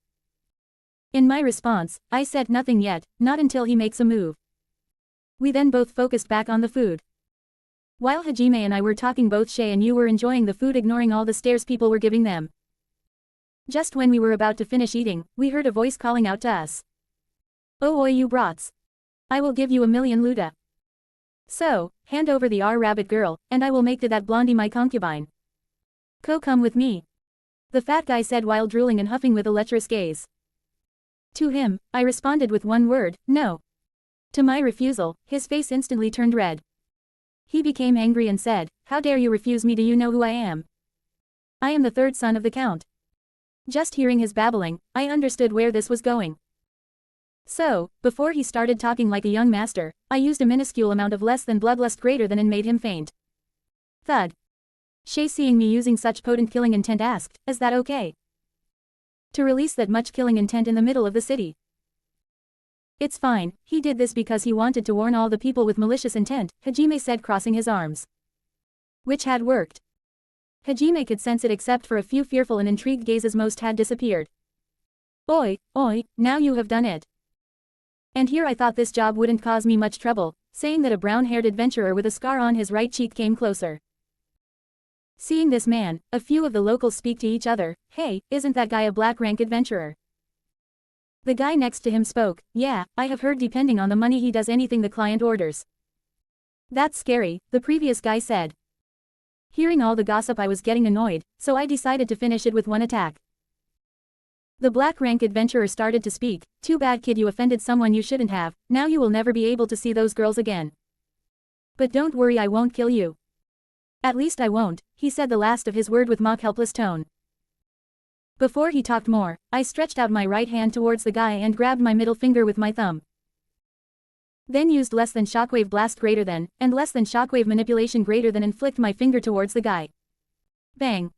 S1: In my response, I said nothing yet, not until he makes a move. We then both focused back on the food. While Hajime and I were talking, both Shay and you were enjoying the food, ignoring all the stares people were giving them. Just when we were about to finish eating, we heard a voice calling out to us. "Oh oi, you brats. I will give you 1,000,000 luta. So, hand over the rabbit girl, and I will make to that blondie my concubine. Come with me," the fat guy said while drooling and huffing with a lecherous gaze. To him, I responded with one word, "No." To my refusal, his face instantly turned red. He became angry and said, "How dare you refuse me? Do you know who I am? I am the third son of the Count." Just hearing his babbling, I understood where this was going. So, before he started talking like a young master, I used a minuscule amount of less than bloodlust greater than and made him faint. Thud. Shay, seeing me using such potent killing intent, asked, "Is that okay? To release that much killing intent in the middle of the city?" "It's fine, he did this because he wanted to warn all the people with malicious intent," Hajime said, crossing his arms. Which had worked. Hajime could sense it, except for a few fearful and intrigued gazes. Most had disappeared. Oi, now you have done it. And here I thought this job wouldn't cause me much trouble," saying that a brown-haired adventurer with a scar on his right cheek came closer. Seeing this man, a few of the locals speak to each other, "Hey, isn't that guy a black rank adventurer?" The guy next to him spoke, "Yeah, I have heard depending on the money he does anything the client orders." "That's scary," the previous guy said. Hearing all the gossip, I was getting annoyed, so I decided to finish it with one attack. The black rank adventurer started to speak, "Too bad, kid, you offended someone you shouldn't have. Now you will never be able to see those girls again. But don't worry, I won't kill you. At least I won't," he said the last of his word with mock helpless tone. Before he talked more, I stretched out my right hand towards the guy and grabbed my middle finger with my thumb. Then used less than shockwave blast greater than, and less than shockwave manipulation greater than, and flicked my finger towards the guy. Bang.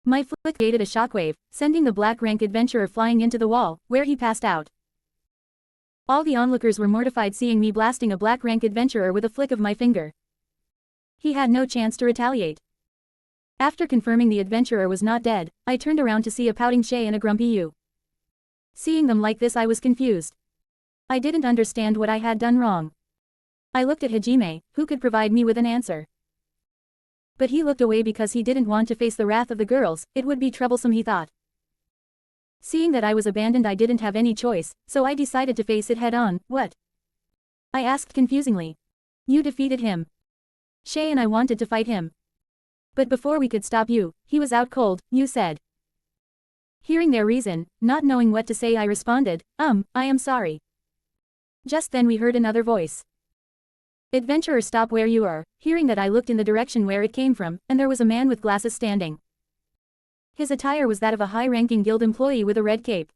S1: My flick created a shockwave, sending the black rank adventurer flying into the wall, where he passed out. All the onlookers were mortified seeing me blasting a black rank adventurer with a flick of my finger. He had no chance to retaliate. After confirming the adventurer was not dead, I turned around to see a pouting Shay and a grumpy Yu. Seeing them like this, I was confused. I didn't understand what I had done wrong. I looked at Hajime, who could provide me with an answer. But he looked away because he didn't want to face the wrath of the girls. It would be troublesome, he thought. Seeing that I was abandoned, I didn't have any choice, so I decided to face it head on. "What?" I asked confusingly. "You defeated him. Shay and I wanted to fight him. But before we could stop you, he was out cold," you said. Hearing their reason, not knowing what to say, I responded, I am sorry." Just then we heard another voice. "Adventurer, stop where you are." Hearing that, I looked in the direction where it came from, and there was a man with glasses standing. His attire was that of a high-ranking guild employee with a red cape.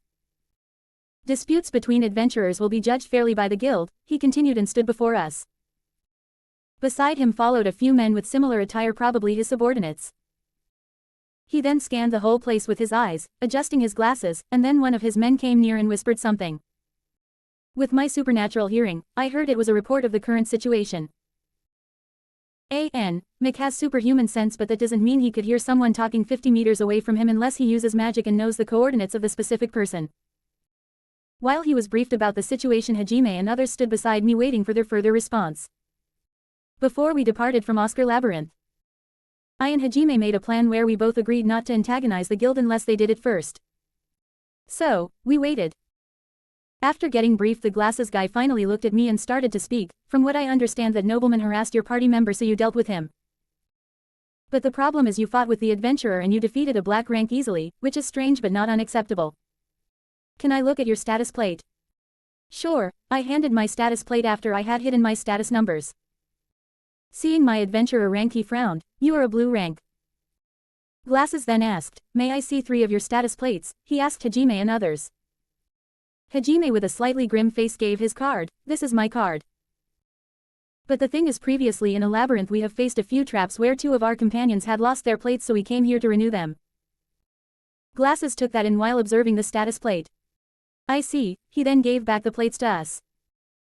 S1: "Disputes between adventurers will be judged fairly by the guild," he continued, and stood before us. Beside him followed a few men with similar attire, probably his subordinates. He then scanned the whole place with his eyes, adjusting his glasses, and then one of his men came near and whispered something. With my supernatural hearing, I heard it was a report of the current situation. Mick has superhuman sense, but that doesn't mean he could hear someone talking 50 meters away from him unless he uses magic and knows the coordinates of the specific person. While he was briefed about the situation, Hajime and others stood beside me waiting for their further response. Before we departed from Oscar Labyrinth, I and Hajime made a plan where we both agreed not to antagonize the guild unless they did it first. So, we waited. After getting briefed, the glasses guy finally looked at me and started to speak. "From what I understand, that nobleman harassed your party member, so you dealt with him. But the problem is you fought with the adventurer and you defeated a black rank easily, which is strange but not unacceptable. Can I look at your status plate?" "Sure." I handed my status plate after I had hidden my status numbers. Seeing my adventurer rank, he frowned. You are a blue rank. Glasses then asked, may I see 3 of your status plates? He asked Hajime and others. Hajime with a slightly grim face gave his card. This is my card. But the thing is, previously in a labyrinth we have faced a few traps where 2 of our companions had lost their plates, so we came here to renew them. Glasses took that in while observing the status plate. I see, he then gave back the plates to us.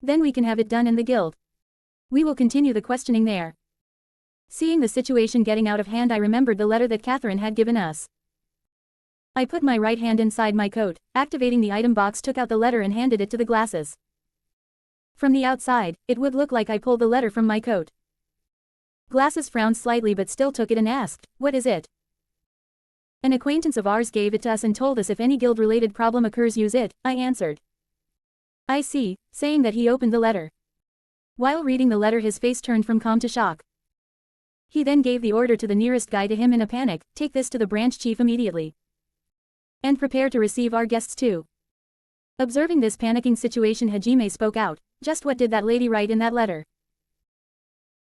S1: Then we can have it done in the guild. We will continue the questioning there. Seeing the situation getting out of hand, I remembered the letter that Catherine had given us. I put my right hand inside my coat, activating the item box, took out the letter and handed it to the Glasses. From the outside, it would look like I pulled the letter from my coat. Glasses frowned slightly but still took it and asked, what is it? An acquaintance of ours gave it to us and told us if any guild-related problem occurs, use it, I answered. I see, saying that he opened the letter. While reading the letter, his face turned from calm to shock. He then gave the order to the nearest guy to him in a panic, take this to the branch chief immediately. And prepare to receive our guests too. Observing this panicking situation, Hajime spoke out, just what did that lady write in that letter?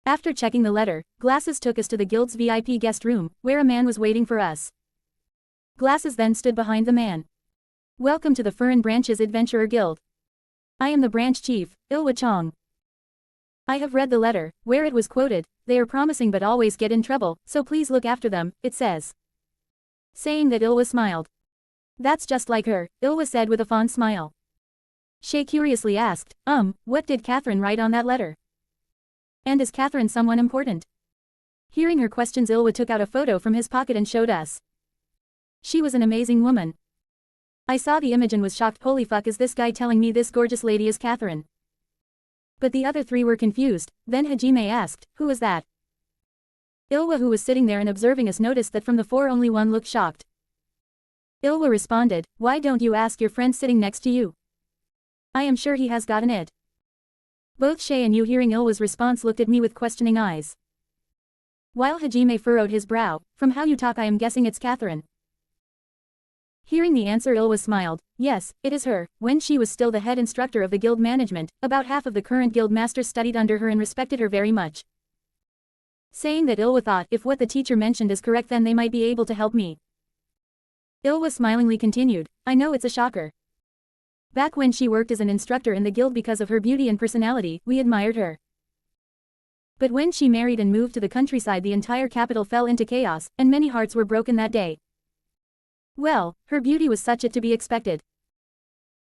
S1: After checking the letter, Glasses took us to the guild's VIP guest room, where a man was waiting for us. Glasses then stood behind the man. Welcome to the Furin Branch's Adventurer Guild. I am the branch chief, Ilwa Chong. I have read the letter, where it was quoted, they are promising but always get in trouble, so please look after them, it says. Saying that, Ilwa smiled. That's just like her, Ilwa said with a fond smile. Shay curiously asked, what did Catherine write on that letter? And is Catherine someone important? Hearing her questions, Ilwa took out a photo from his pocket and showed us. She was an amazing woman. I saw the image and was shocked. Holy fuck, is this guy telling me this gorgeous lady is Catherine? But the other 3 were confused. Then Hajime asked, who was that? Ilwa, who was sitting there and observing us, noticed that from the 4 only one looked shocked. Ilwa responded, why don't you ask your friend sitting next to you? I am sure he has gotten it. Both Shay and Yu, hearing Ilwa's response, looked at me with questioning eyes. While Hajime furrowed his brow, from how you talk I am guessing it's Catherine. Hearing the answer, Ilwa smiled. Yes, it is her. When she was still the head instructor of the guild management, about half of the current guild masters studied under her and respected her very much. Saying that, Ilwa thought, if what the teacher mentioned is correct, then they might be able to help me. Ilwa smilingly continued, I know it's a shocker. Back when she worked as an instructor in the guild, because of her beauty and personality, we admired her. But when she married and moved to the countryside, the entire capital fell into chaos, and many hearts were broken that day. Well, her beauty was such, it to be expected.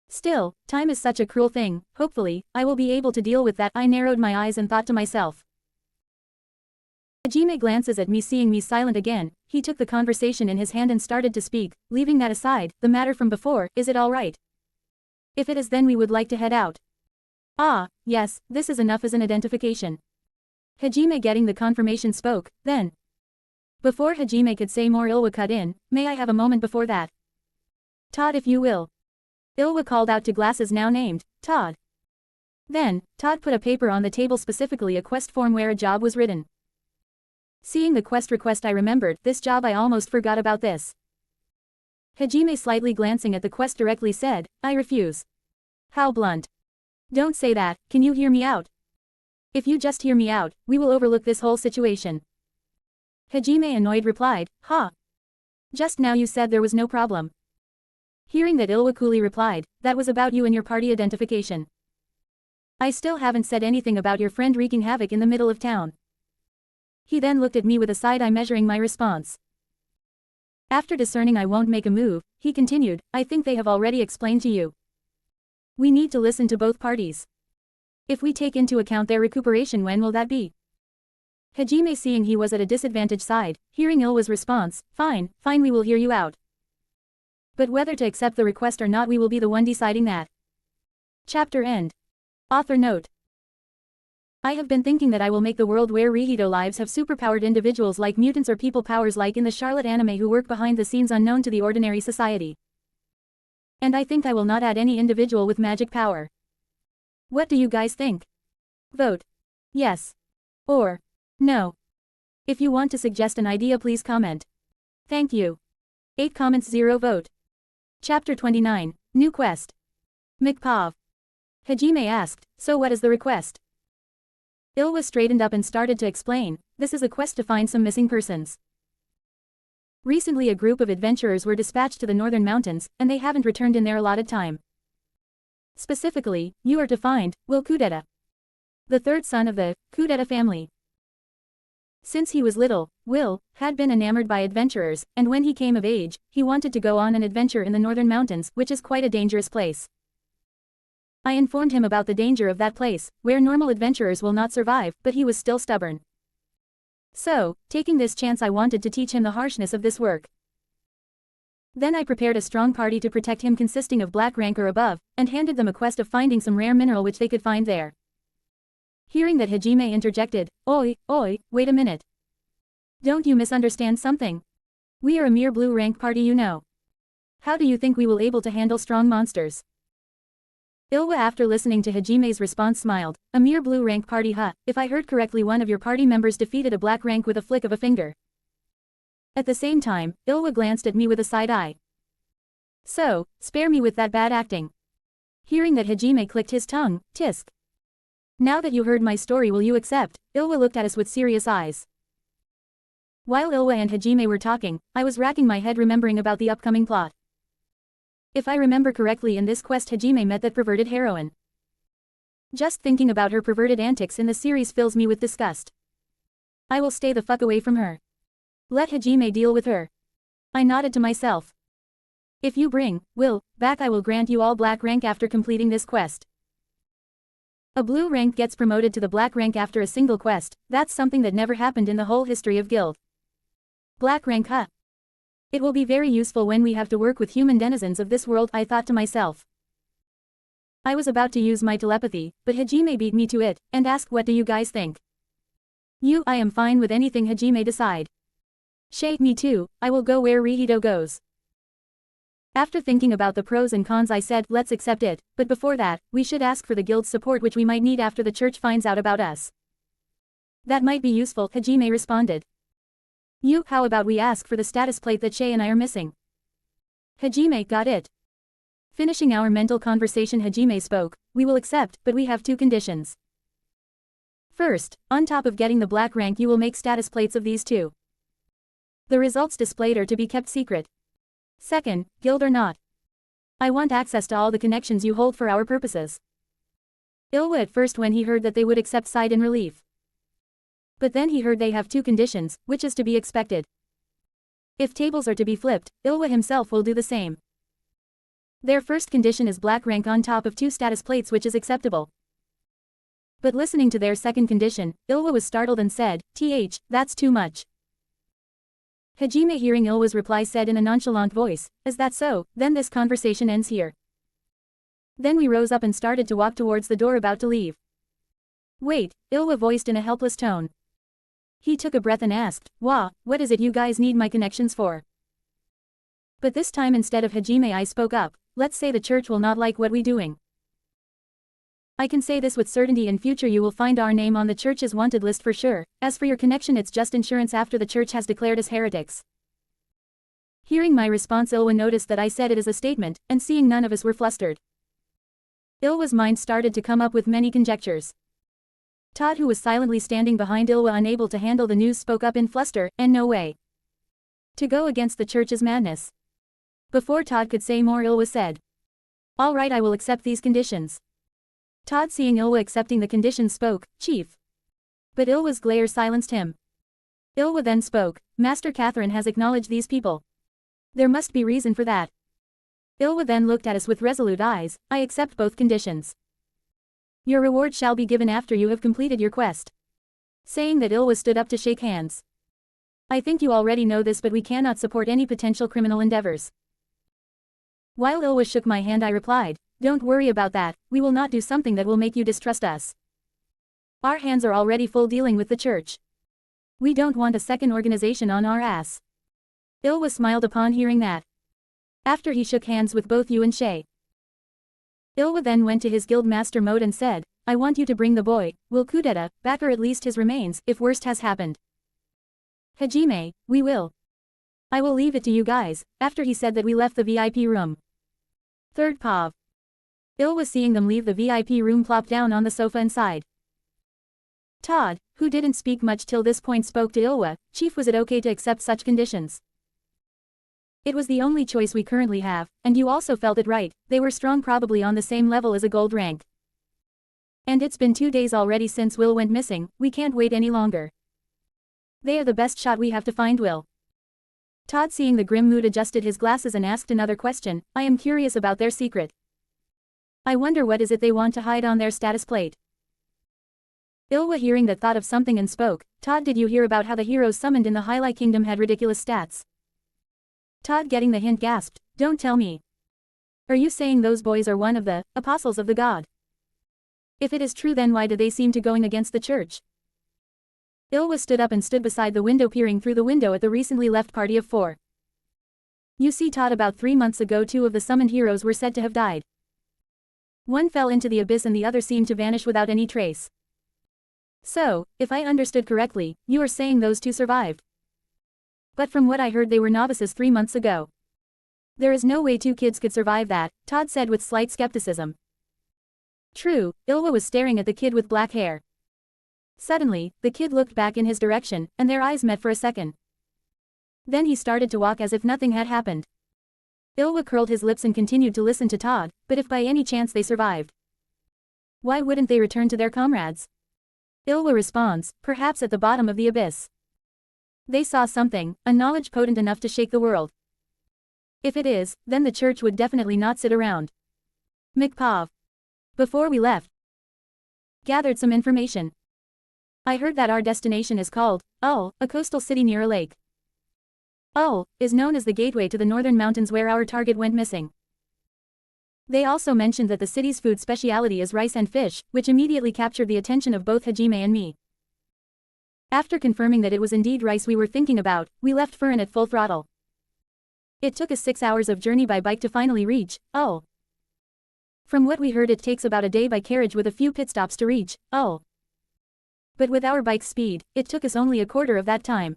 S1: Still, time is such a cruel thing. Hopefully, I will be able to deal with that. I narrowed my eyes and thought to myself. Hajime glances at me, seeing me silent again. He took the conversation in his hand and started to speak. Leaving that aside, the matter from before, is it all right? If it is, then we would like to head out. Ah, yes, this is enough as an identification. Hajime, getting the confirmation, spoke, then. Before Hajime could say more, Ilwa cut in, may I have a moment before that? Todd, if you will. Ilwa called out to Glasses, now named, Todd. Then, Todd put a paper on the table, specifically a quest form where a job was written. Seeing the quest request, I remembered, this job, I almost forgot about this. Hajime, slightly glancing at the quest, directly said, I refuse. How blunt. Don't say that, can you hear me out? If you just hear me out, we will overlook this whole situation. Hajime, annoyed, replied, huh? Just now you said there was no problem. Hearing that, Ilwa coolly replied, that was about you and your party identification. I still haven't said anything about your friend wreaking havoc in the middle of town. He then looked at me with a side eye, measuring my response. After discerning I won't make a move, he continued, I think they have already explained to you. We need to listen to both parties. If we take into account their recuperation, when will that be? Hajime, seeing he was at a disadvantage, sighed. Hearing Ilwa's response, fine, we will hear you out. But whether to accept the request or not, we will be the one deciding that. Chapter end. Author note. I have been thinking that I will make the world where Rihito lives have superpowered individuals like mutants or people powers like in the Charlotte anime who work behind the scenes unknown to the ordinary society. And I think I will not add any individual with magic power. What do you guys think? Vote. Yes. Or no. If you want to suggest an idea, please comment. Thank you. 8 comments, 0 vote. Chapter 29, New Quest. McPav. Hajime asked, so what is the request? Ilwa straightened up and started to explain, this is a quest to find some missing persons. Recently a group of adventurers were dispatched to the northern mountains, and they haven't returned in their allotted time. Specifically, you are to find Will Kudeta, the third son of the Kudeta family. Since he was little, Will had been enamored by adventurers, and when he came of age, he wanted to go on an adventure in the northern mountains, which is quite a dangerous place. I informed him about the danger of that place, where normal adventurers will not survive, but he was still stubborn. So, taking this chance, I wanted to teach him the harshness of this work. Then I prepared a strong party to protect him consisting of black rank or above, and handed them a quest of finding some rare mineral which they could find there. Hearing that, Hajime interjected, Oi, wait a minute. Don't you misunderstand something? We are a mere blue rank party, you know. How do you think we will able to handle strong monsters? Ilwa, after listening to Hajime's response, smiled. A mere blue rank party, huh? If I heard correctly, one of your party members defeated a black rank with a flick of a finger. At the same time, Ilwa glanced at me with a side eye. So, spare me with that bad acting. Hearing that, Hajime clicked his tongue. Tisk. Now that you heard my story, will you accept? Ilwa looked at us with serious eyes. While Ilwa and Hajime were talking, I was racking my head remembering about the upcoming plot. If I remember correctly, in this quest Hajime met that perverted heroine. Just thinking about her perverted antics in the series fills me with disgust. I will stay the fuck away from her. Let Hajime deal with her. I nodded to myself. If you bring Will back, I will grant you all black rank after completing this quest. A blue rank gets promoted to the black rank after a single quest. That's something that never happened in the whole history of guild. Black rank, huh? It will be very useful when we have to work with human denizens of this world, I thought to myself. I was about to use my telepathy, but Hajime beat me to it, and asked, what do you guys think? I am fine with anything Hajime decide. Me too, I will go where Rihito goes. After thinking about the pros and cons, I said, let's accept it, but before that, we should ask for the guild's support, which we might need after the church finds out about us. That might be useful, Hajime responded. How about we ask for the status plate that Shay and I are missing? Hajime, got it. Finishing our mental conversation, Hajime spoke, we will accept, but we have two conditions. First, on top of getting the black rank, you will make status plates of these two. The results displayed are to be kept secret. Second, guild or not, I want access to all the connections you hold for our purposes. Ilwa at first, when he heard that they would accept, sighed in relief. But then he heard they have two conditions, which is to be expected. If tables are to be flipped, Ilwa himself will do the same. Their first condition is black rank on top of two status plates, which is acceptable. But listening to their second condition, Ilwa was startled and said, that's too much. Hajime, hearing Ilwa's reply, said in a nonchalant voice, is that so? Then this conversation ends here. Then we rose up and started to walk towards the door, about to leave. Wait, Ilwa voiced in a helpless tone. He took a breath and asked, what is it you guys need my connections for? But this time, instead of Hajime, I spoke up. Let's say the church will not like what we doing. I can say this with certainty, in future you will find our name on the church's wanted list for sure. As for your connection, it's just insurance after the church has declared us heretics. Hearing my response, Ilwa noticed that I said it as a statement, and seeing none of us were flustered, Ilwa's mind started to come up with many conjectures. Todd, who was silently standing behind Ilwa, unable to handle the news, spoke up in fluster, and no way. To go against the church is madness. Before Todd could say more, Ilwa said, all right, I will accept these conditions. Todd, seeing Ilwa accepting the conditions, spoke, Chief. But Ilwa's glare silenced him. Ilwa then spoke, Master Catherine has acknowledged these people. There must be reason for that. Ilwa then looked at us with resolute eyes. I accept both conditions. Your reward shall be given after you have completed your quest. Saying that, Ilwa stood up to shake hands. I think you already know this, but we cannot support any potential criminal endeavors. While Ilwa shook my hand, I replied, don't worry about that, we will not do something that will make you distrust us. Our hands are already full dealing with the church. We don't want a second organization on our ass. Ilwa smiled upon hearing that. After he shook hands with both you and Shay, Ilwa then went to his guild master mode and said, I want you to bring the boy, Will Kudeta, back, or at least his remains, if worst has happened. Hajime, we will. I will leave it to you guys. After he said that, we left the VIP room. Third Pav. Ilwa, seeing them leave the VIP room, plopped down on the sofa and sighed. Todd, who didn't speak much till this point, spoke to Ilwa. Chief, was it okay to accept such conditions? It was the only choice we currently have, and you also felt it right. They were strong, probably on the same level as a gold rank. And it's been 2 days already since Will went missing. We can't wait any longer. They are the best shot we have to find Will. Todd, seeing the grim mood, adjusted his glasses and asked another question. I am curious about their secret. I wonder what is it they want to hide on their status plate. Ilwa, hearing that, thought of something and spoke. Todd, did you hear about how the heroes summoned in the Highlight Kingdom had ridiculous stats? Todd, getting the hint, gasped. Don't tell me. Are you saying those boys are one of the apostles of the god? If it is true, then why do they seem to going against the church? Ilwa stood up and stood beside the window, peering through the window at the recently left party of 4. You see, Todd, about 3 months ago 2 of the summoned heroes were said to have died. One fell into the abyss and the other seemed to vanish without any trace. So, if I understood correctly, you are saying those 2 survived. But from what I heard, they were novices 3 months ago. There is no way 2 kids could survive that, Todd said with slight skepticism. True, Ilwa was staring at the kid with black hair. Suddenly, the kid looked back in his direction, and their eyes met for a second. Then he started to walk as if nothing had happened. Ilwa curled his lips and continued to listen to Todd. But if by any chance they survived, why wouldn't they return to their comrades? Ilwa responds, perhaps at the bottom of the abyss. They saw something, a knowledge potent enough to shake the world. If it is, then the church would definitely not sit around. McPav. Before we left, gathered some information. I heard that our destination is called Ull, a coastal city near a lake. Ull is known as the gateway to the northern mountains where our target went missing. They also mentioned that the city's food speciality is rice and fish, which immediately captured the attention of both Hajime and me. After confirming that it was indeed rice we were thinking about, we left Furin at full throttle. It took us 6 hours of journey by bike to finally reach Ull. From what we heard, it takes about a day by carriage with a few pit stops to reach Ull. But with our bike speed, it took us only a quarter of that time.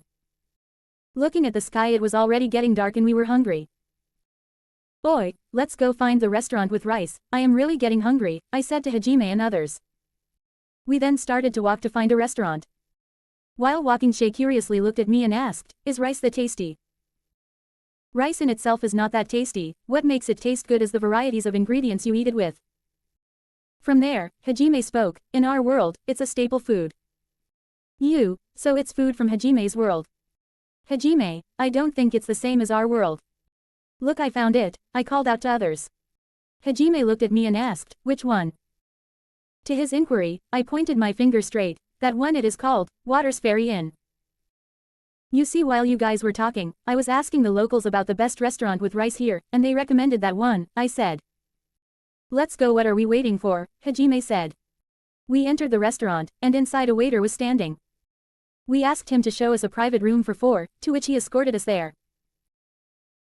S1: Looking at the sky, it was already getting dark and we were hungry. Oi, let's go find the restaurant with rice, I am really getting hungry, I said to Hajime and others. We then started to walk to find a restaurant. While walking, Shay curiously looked at me and asked, is rice that tasty? Rice in itself is not that tasty. What makes it taste good is the varieties of ingredients you eat it with. From there, Hajime spoke, in our world, it's a staple food. So it's food from Hajime's world. Hajime, I don't think it's the same as our world. Look, I found it, I called out to others. Hajime looked at me and asked, which one? To his inquiry, I pointed my finger straight, that one, it is called Water's Ferry Inn. You see, while you guys were talking, I was asking the locals about the best restaurant with rice here, and they recommended that one, I said. Let's go, what are we waiting for? Hajime said. We entered the restaurant, and inside a waiter was standing. We asked him to show us a private room for 4, to which he escorted us there.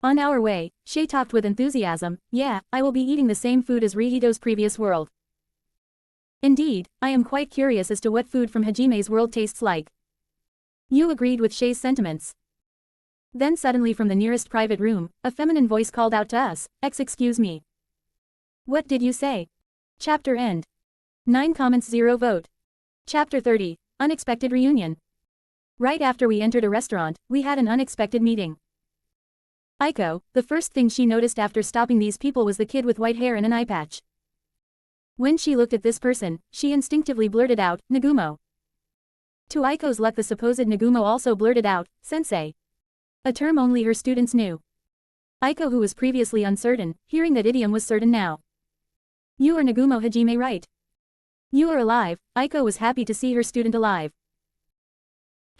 S1: On our way, Shay talked with enthusiasm, yeah, I will be eating the same food as Rihito's previous world. Indeed, I am quite curious as to what food from Hajime's world tastes like. You agreed with Shay's sentiments. Then suddenly from the nearest private room, a feminine voice called out to us, excuse me. What did you say? Chapter end. 9 comments 0 vote. Chapter 30, Unexpected Reunion. Right after we entered a restaurant, we had an unexpected meeting. Aiko, the first thing she noticed after stopping these people was the kid with white hair and an eye patch. When she looked at this person, she instinctively blurted out, Nagumo. To Aiko's luck, the supposed Nagumo also blurted out, Sensei. A term only her students knew. Aiko, who was previously uncertain, hearing that idiom, was certain now. You are Nagumo, Hajime, right? You are alive. Aiko was happy to see her student alive.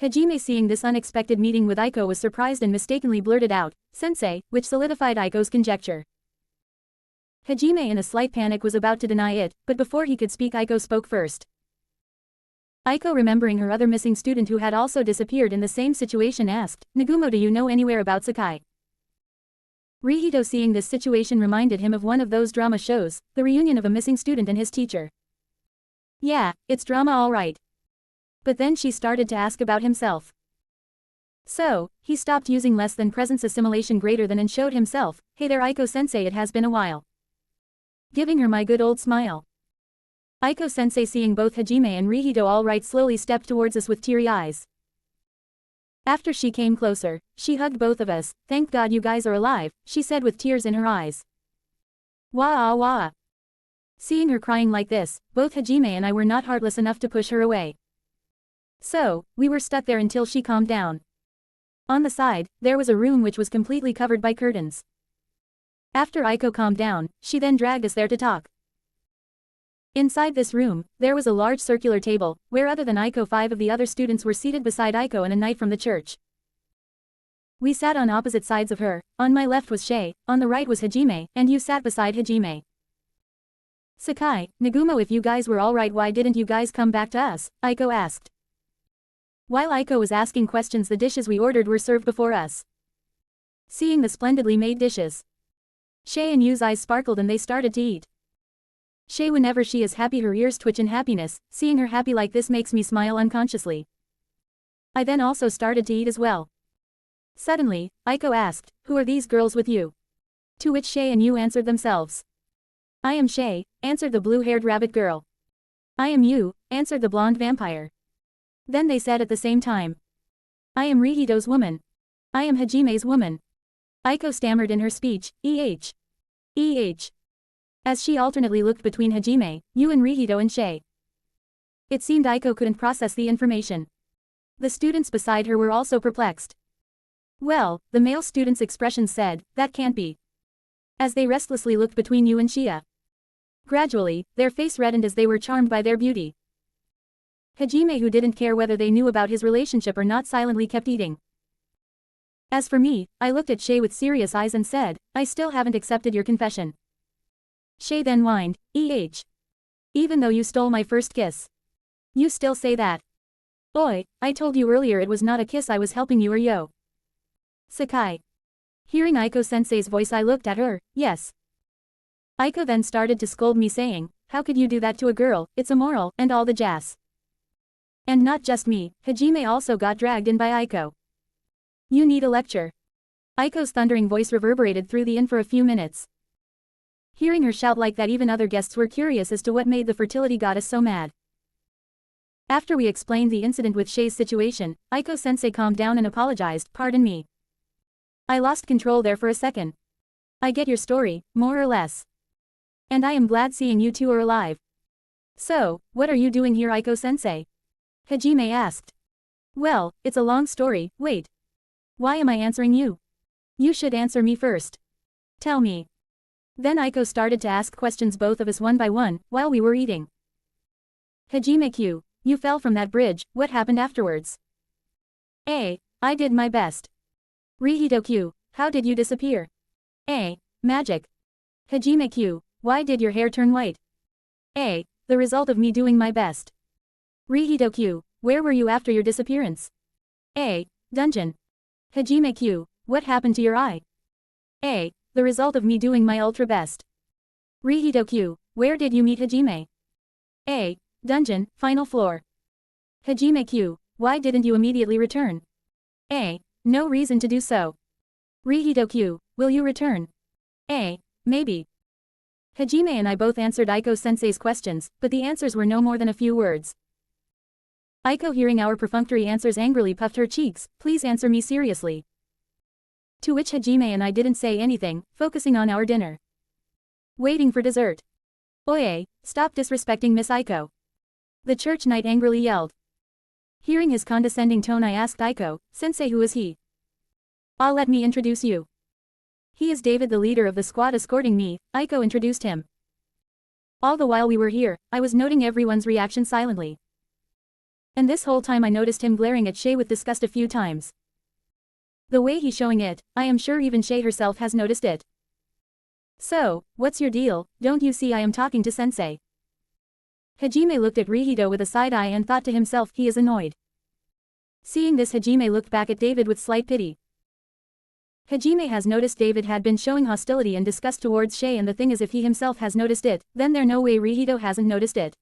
S1: Hajime, seeing this unexpected meeting with Aiko, was surprised and mistakenly blurted out, Sensei, which solidified Aiko's conjecture. Hajime, in a slight panic, was about to deny it, but before he could speak, Aiko spoke first. Aiko, remembering her other missing student who had also disappeared in the same situation, asked, Nagumo, do you know anywhere about Sakai? Rihito, seeing this situation, reminded him of one of those drama shows, the reunion of a missing student and his teacher. Yeah, it's drama all right. But then she started to ask about himself. So, he stopped using less than presence assimilation greater than and showed himself, hey there Aiko-sensei, it has been a while. Giving her my good old smile. Aiko-sensei, seeing both Hajime and Rihito all right, slowly stepped towards us with teary eyes. After she came closer, she hugged both of us. "Thank God you guys are alive," she said with tears in her eyes. Wah wah. Seeing her crying like this, both Hajime and I were not heartless enough to push her away. So, we were stuck there until she calmed down. On the side, there was a room which was completely covered by curtains. After Aiko calmed down, she then dragged us there to talk. Inside this room, there was a large circular table, where other than Aiko 5 of the other students were seated beside Aiko and a knight from the church. We sat on opposite sides of her. On my left was Shay, on the right was Hajime, and you sat beside Hajime. Sakai, Nagumo, if you guys were alright, why didn't you guys come back to us? Aiko asked. While Aiko was asking questions, the dishes we ordered were served before us. Seeing the splendidly made dishes, Shay and Yu's eyes sparkled and they started to eat. Shay, whenever she is happy, her ears twitch in happiness. Seeing her happy like this makes me smile unconsciously. I then also started to eat as well. Suddenly, Aiko asked, "Who are these girls with you?" To which Shay and Yu answered themselves. "I am Shay," answered the blue-haired rabbit girl. "I am Yu," answered the blonde vampire. Then they said at the same time. "I am Rihito's woman." "I am Hajime's woman." Aiko stammered in her speech, "Eh. As she alternately looked between Hajime, Yu and Rihito and Shay. It seemed Aiko couldn't process the information. The students beside her were also perplexed. Well, the male students' expressions said, "That can't be." As they restlessly looked between Yu and Shia. Gradually, their face reddened as they were charmed by their beauty. Hajime, who didn't care whether they knew about his relationship or not, silently kept eating. As for me, I looked at Shay with serious eyes and said, "I still haven't accepted your confession." Shay then whined, Even though you stole my first kiss. You still say that. Oi, I told you earlier it was not a kiss, I was helping you or yo. Sakai. Hearing Aiko-sensei's voice, I looked at her, yes. Aiko then started to scold me, saying, "How could you do that to a girl, it's immoral," and all the jazz. And not just me, Hajime also got dragged in by Aiko. "You need a lecture." Aiko's thundering voice reverberated through the inn for a few minutes. Hearing her shout like that, even other guests were curious as to what made the fertility goddess so mad. After we explained the incident with Shay's situation, Aiko-sensei calmed down and apologized, "Pardon me. I lost control there for a second. I get your story, more or less. And I am glad seeing you two are alive." "So, what are you doing here, Aiko-sensei?" Hajime asked. "Well, it's a long story, wait. Why am I answering you? You should answer me first. Tell me." Then Aiko started to ask questions, both of us one by one, while we were eating. Hajime-Q, you fell from that bridge, what happened afterwards? I did my best. Rihito-Q, how did you disappear? Magic. Hajime-Q, why did your hair turn white? The result of me doing my best. Rihito-Q, where were you after your disappearance? Dungeon. Hajime-Q, what happened to your eye? The result of me doing my ultra best. Rihito-Q, where did you meet Hajime? Dungeon, final floor. Hajime-Q, why didn't you immediately return? No reason to do so. Rihito-Q, will you return? Maybe. Hajime and I both answered Aiko-sensei's questions, but the answers were no more than a few words. Aiko, hearing our perfunctory answers, angrily puffed her cheeks, "Please answer me seriously." To which Hajime and I didn't say anything, focusing on our dinner. Waiting for dessert. "Oye, stop disrespecting Miss Aiko." The church knight angrily yelled. Hearing his condescending tone, I asked Aiko, "Sensei, who is he?" Let me introduce you. He is David, the leader of the squad escorting me," Aiko introduced him. All the while we were here, I was noting everyone's reaction silently. And this whole time I noticed him glaring at Shay with disgust a few times. The way he's showing it, I am sure even Shay herself has noticed it. "So, what's your deal, don't you see I am talking to Sensei?" Hajime looked at Rihito with a side eye and thought to himself, he is annoyed. Seeing this, Hajime looked back at David with slight pity. Hajime has noticed David had been showing hostility and disgust towards Shay, and the thing is, if he himself has noticed it, then there's no way Rihito hasn't noticed it.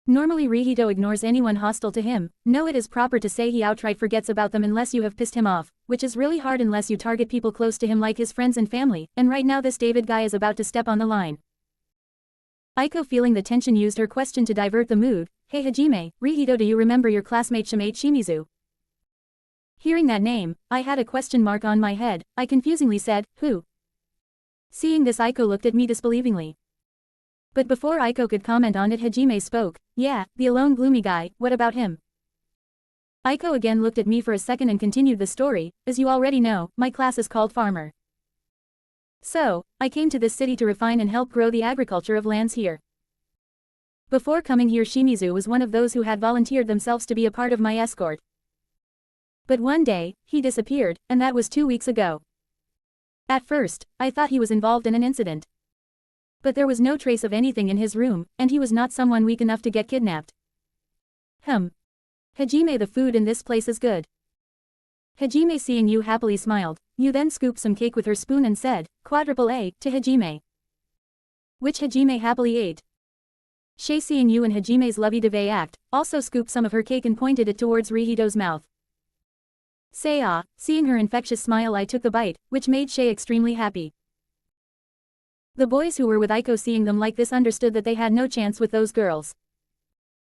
S1: Normally Rihito ignores anyone hostile to him. No, it is proper to say he outright forgets about them unless you have pissed him off, which is really hard unless you target people close to him like his friends and family, and right now this David guy is about to step on the line. Aiko, feeling the tension, used her question to divert the mood. Hey Hajime, Rihito, do you remember your classmate Shimizu? Hearing that name, I had a question mark on my head. I confusingly said, who? Seeing this, Aiko looked at me disbelievingly. But before Aiko could comment on it, Hajime spoke. Yeah, the alone gloomy guy, what about him? Aiko again looked at me for a second and continued the story. As you already know, my class is called Farmer. So, I came to this city to refine and help grow the agriculture of lands here. Before coming here, Shimizu was one of those who had volunteered themselves to be a part of my escort. But one day, he disappeared, and that was 2 weeks ago. At first, I thought he was involved in an incident. But there was no trace of anything in his room, and he was not someone weak enough to get kidnapped. Hajime, the food in this place is good. Hajime, seeing you, happily smiled. You then scooped some cake with her spoon and said, quadruple A, to Hajime. Which Hajime happily ate. Shay, seeing you and Hajime's lovey-dovey act, also scooped some of her cake and pointed it towards Rihito's mouth. Say ah, seeing her infectious smile, I took the bite, which made Shay extremely happy. The boys who were with Aiko, seeing them like this, understood that they had no chance with those girls.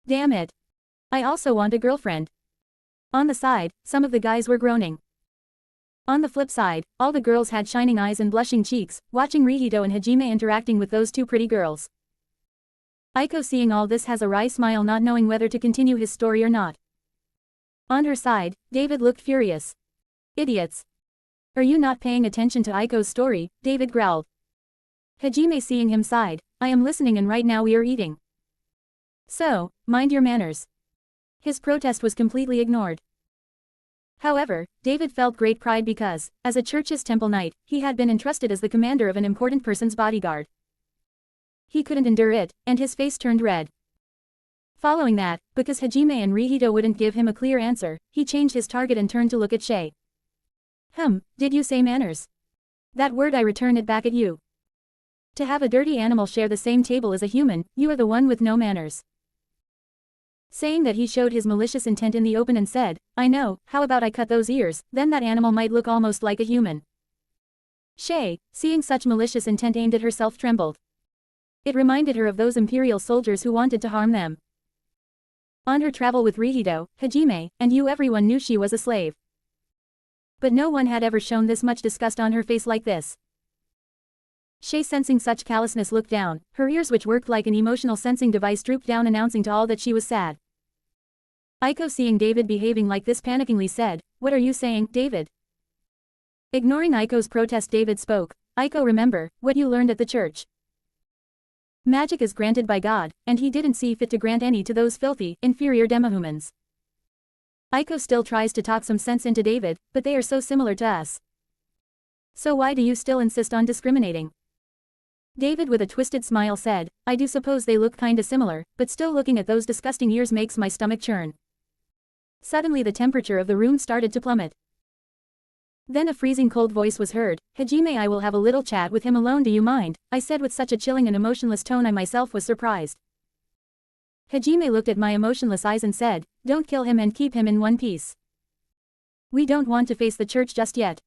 S1: Damn it. I also want a girlfriend. On the side, some of the guys were groaning. On the flip side, all the girls had shining eyes and blushing cheeks, watching Rihito and Hajime interacting with those two pretty girls. Aiko, seeing all this, has a wry smile, not knowing whether to continue his story or not. On her side, David looked furious. Idiots. Are you not paying attention to Aiko's story? David growled. Hajime, seeing him, sighed. I am listening, and right now we are eating. So, mind your manners. His protest was completely ignored. However, David felt great pride because, as a church's temple knight, he had been entrusted as the commander of an important person's bodyguard. He couldn't endure it, and his face turned red. Following that, because Hajime and Rihito wouldn't give him a clear answer, he changed his target and turned to look at Shay. Did you say manners? That word, I return it back at you. To have a dirty animal share the same table as a human, you are the one with no manners. Saying that, he showed his malicious intent in the open and said, I know, how about I cut those ears, then that animal might look almost like a human. Shay, seeing such malicious intent aimed at herself, trembled. It reminded her of those imperial soldiers who wanted to harm them. On her travel with Rihito, Hajime, and you, everyone knew she was a slave. But no one had ever shown this much disgust on her face like this. Shay, sensing such callousness, looked down. Her ears, which worked like an emotional sensing device, drooped down, announcing to all that she was sad. Aiko, seeing David behaving like this, panickingly said, What are you saying, David? Ignoring Aiko's protest, David spoke. Aiko, remember what you learned at the church. Magic is granted by God, and he didn't see fit to grant any to those filthy, inferior demihumans. Aiko still tries to talk some sense into David, but they are so similar to us. So why do you still insist on discriminating? David, with a twisted smile, said, I do suppose they look kinda similar, but still, looking at those disgusting ears makes my stomach churn. Suddenly the temperature of the room started to plummet. Then a freezing cold voice was heard. Hajime, I will have a little chat with him alone, do you mind? I said with such a chilling and emotionless tone I myself was surprised. Hajime looked at my emotionless eyes and said, Don't kill him and keep him in one piece. We don't want to face the church just yet.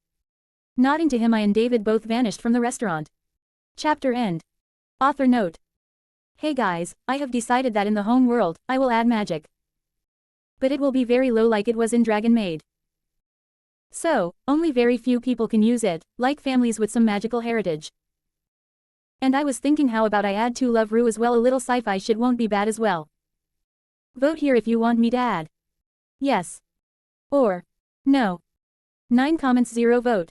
S1: Nodding to him, I and David both vanished from the restaurant. Chapter end. Author note. Hey guys, I have decided that in the home world, I will add magic. But it will be very low, like it was in Dragon Maid. So, only very few people can use it, like families with some magical heritage. And I was thinking, how about I add 2 love Rue as well? A little sci-fi shit won't be bad as well. Vote here if you want me to add. Yes. Or no. 9 comments, 0 vote.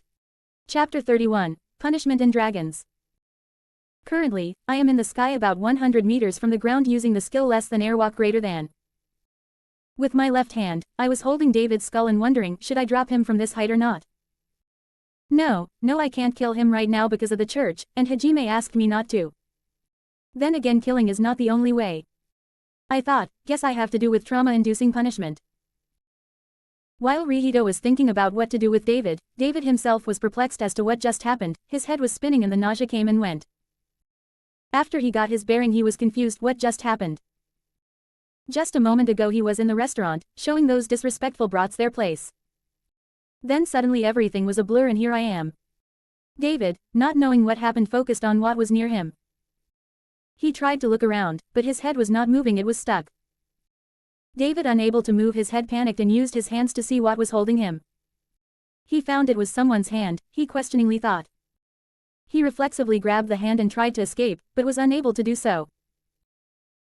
S1: Chapter 31, Punishment and Dragons. Currently, I am in the sky about 100 meters from the ground using the skill less than airwalk greater than. With my left hand, I was holding David's skull and wondering, should I drop him from this height or not? No, I can't kill him right now because of the church, and Hajime asked me not to. Then again, killing is not the only way. I thought, guess I have to do with trauma-inducing punishment. While Rihito was thinking about what to do with David, David himself was perplexed as to what just happened. His head was spinning and the nausea came and went. After he got his bearing, he was confused. What just happened? Just a moment ago he was in the restaurant, showing those disrespectful brats their place. Then suddenly everything was a blur and here I am. David, not knowing what happened, focused on what was near him. He tried to look around, but his head was not moving, it was stuck. David, unable to move his head, panicked and used his hands to see what was holding him. He found it was someone's hand, he questioningly thought. He reflexively grabbed the hand and tried to escape, but was unable to do so.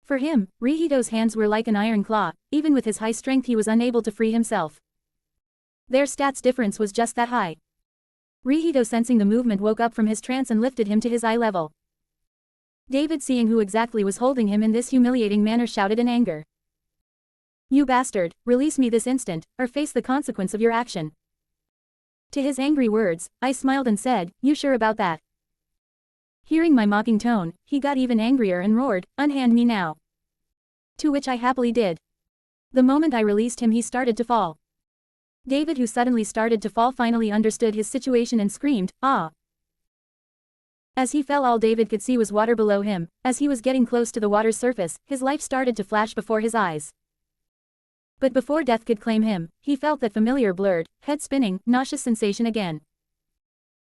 S1: For him, Rihito's hands were like an iron claw, even with his high strength he was unable to free himself. Their stats difference was just that high. Rihito, sensing the movement, woke up from his trance and lifted him to his eye level. David, seeing who exactly was holding him in this humiliating manner, shouted in anger. "You bastard, release me this instant, or face the consequence of your action." To his angry words, I smiled and said, "You sure about that?" Hearing my mocking tone, he got even angrier and roared, "Unhand me now." To which I happily did. The moment I released him, he started to fall. David, who suddenly started to fall, finally understood his situation and screamed, "Ah!" As he fell, all David could see was water below him. As he was getting close to the water's surface, his life started to flash before his eyes. But before death could claim him, he felt that familiar blurred, head-spinning, nauseous sensation again.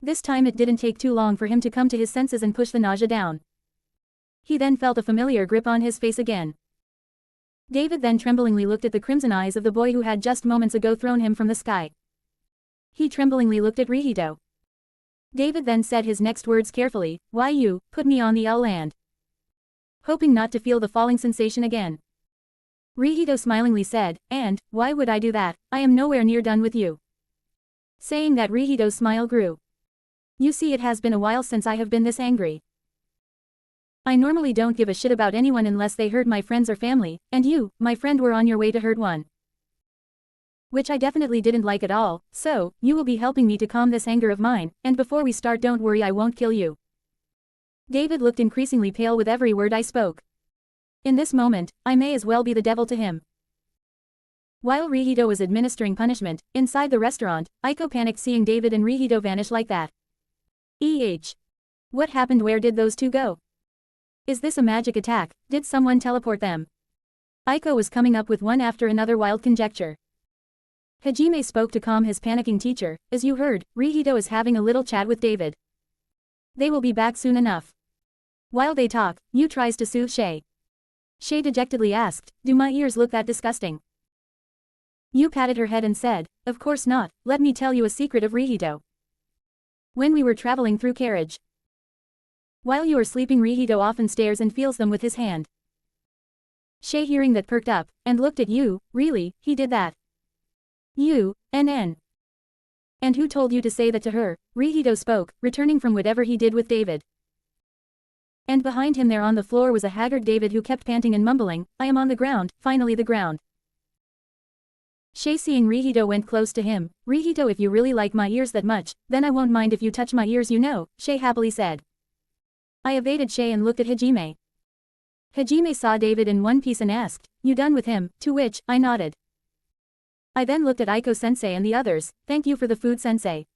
S1: This time it didn't take too long for him to come to his senses and push the nausea down. He then felt a familiar grip on his face again. David then tremblingly looked at the crimson eyes of the boy who had just moments ago thrown him from the sky. He tremblingly looked at Rihito. David then said his next words carefully, "Why you, put me on the land." Hoping not to feel the falling sensation again. Rihito smilingly said, "And, why would I do that? I am nowhere near done with you." Saying that, Rihito's smile grew. "You see, it has been a while since I have been this angry. I normally don't give a shit about anyone unless they hurt my friends or family, and you, my friend, were on your way to hurt one. Which I definitely didn't like at all, so, you will be helping me to calm this anger of mine, and before we start, don't worry, I won't kill you." David looked increasingly pale with every word I spoke. In this moment, I may as well be the devil to him. While Rihito was administering punishment, inside the restaurant, Aiko panicked seeing David and Rihito vanish like that. What happened? Where did those two go? Is this a magic attack? Did someone teleport them? Aiko was coming up with one after another wild conjecture. Hajime spoke to calm his panicking teacher. "As you heard, Rihito is having a little chat with David. They will be back soon enough." While they talk, Yu tries to soothe Shay. Shay dejectedly asked, "Do my ears look that disgusting?" Yu patted her head and said, "Of course not, let me tell you a secret of Rihito. When we were traveling through carriage. While you are sleeping, Rihito often stares and feels them with his hand." Shay, hearing that, perked up, and looked at Yu. "Really, he did that?" Yu, NN. "And who told you to say that to her?" Rihito spoke, returning from whatever he did with David. And behind him there on the floor was a haggard David who kept panting and mumbling, "I am on the ground, finally the ground." Shay, seeing Rihito, went close to him. "Rihito, if you really like my ears that much, then I won't mind if you touch my ears, you know," Shay happily said. I evaded Shay and looked at Hajime. Hajime saw David in one piece and asked, "You done with him?" To which, I nodded. I then looked at Aiko-sensei and the others. "Thank you for the food, sensei.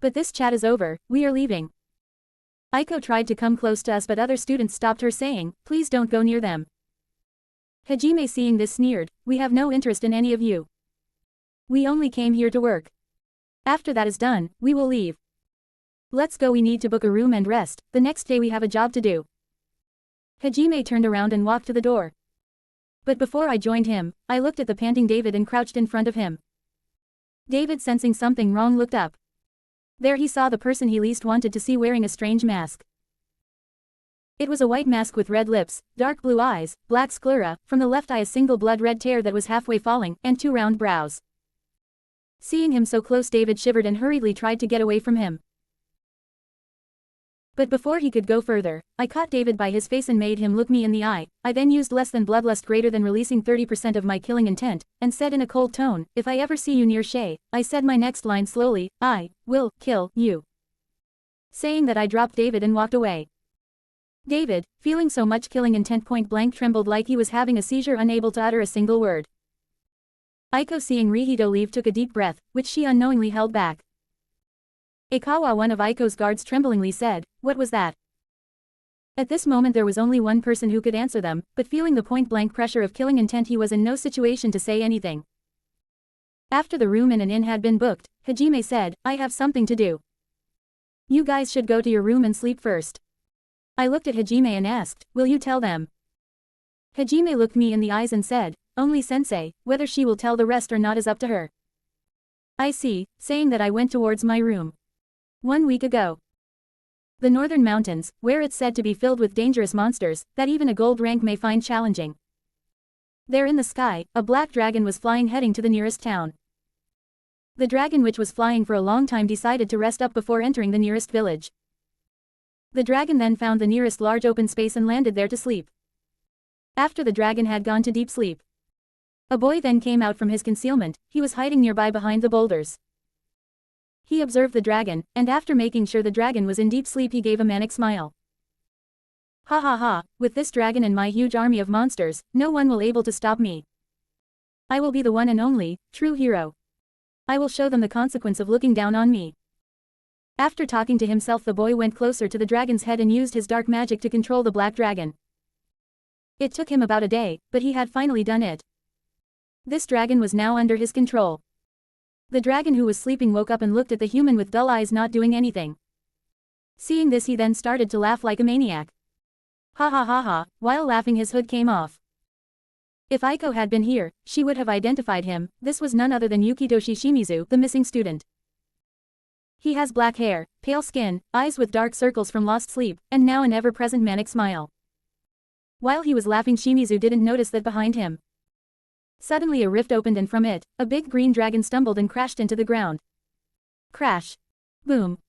S1: But this chat is over, we are leaving." Aiko tried to come close to us, but other students stopped her, saying, "Please don't go near them." Hajime, seeing this, sneered, "We have no interest in any of you. We only came here to work. After that is done, we will leave. Let's go, we need to book a room and rest, the next day we have a job to do." Hajime turned around and walked to the door. But before I joined him, I looked at the panting David and crouched in front of him. David, sensing something wrong, looked up. There he saw the person he least wanted to see wearing a strange mask. It was a white mask with red lips, dark blue eyes, black sclera, from the left eye a single blood-red tear that was halfway falling, and two round brows. Seeing him so close, David shivered and hurriedly tried to get away from him. But before he could go further, I caught David by his face and made him look me in the eye. I then used less than bloodlust greater than releasing 30% of my killing intent, and said in a cold tone, "If I ever see you near Shay," I said my next line slowly, "I will kill you." Saying that, I dropped David and walked away. David, feeling so much killing intent point blank, trembled like he was having a seizure, unable to utter a single word. Aiko, seeing Rihito leave, took a deep breath, which she unknowingly held back. Ikawa, one of Aiko's guards, tremblingly said, "What was that?" At this moment there was only one person who could answer them, but feeling the point-blank pressure of killing intent, he was in no situation to say anything. After the room in an inn had been booked, Hajime said, "I have something to do. You guys should go to your room and sleep first. I looked at Hajime and asked, will you tell them? Hajime looked me in the eyes and said, only sensei, whether she will tell the rest or not is up to her. I see, saying that I went towards my room. 1 week ago. The northern mountains, where it's said to be filled with dangerous monsters, that even a gold rank may find challenging. There in the sky, a black dragon was flying heading to the nearest town. The dragon which was flying for a long time decided to rest up before entering the nearest village. The dragon then found the nearest large open space and landed there to sleep. After the dragon had gone to deep sleep, a boy then came out from his concealment. He was hiding nearby behind the boulders. He observed the dragon, and after making sure the dragon was in deep sleep he gave a manic smile. Ha ha ha, with this dragon and my huge army of monsters, no one will able to stop me. I will be the one and only, true hero. I will show them the consequence of looking down on me. After talking to himself, the boy went closer to the dragon's head and used his dark magic to control the black dragon. It took him about a day, but he had finally done it. This dragon was now under his control. The dragon who was sleeping woke up and looked at the human with dull eyes not doing anything. Seeing this, he then started to laugh like a maniac. Ha ha ha ha, while laughing his hood came off. If Aiko had been here, she would have identified him. This was none other than Yukitoshi Shimizu, the missing student. He has black hair, pale skin, eyes with dark circles from lost sleep, and now an ever-present manic smile. While he was laughing, Shimizu didn't notice that behind him. Suddenly a rift opened and from it, a big green dragon stumbled and crashed into the ground. Crash. Boom.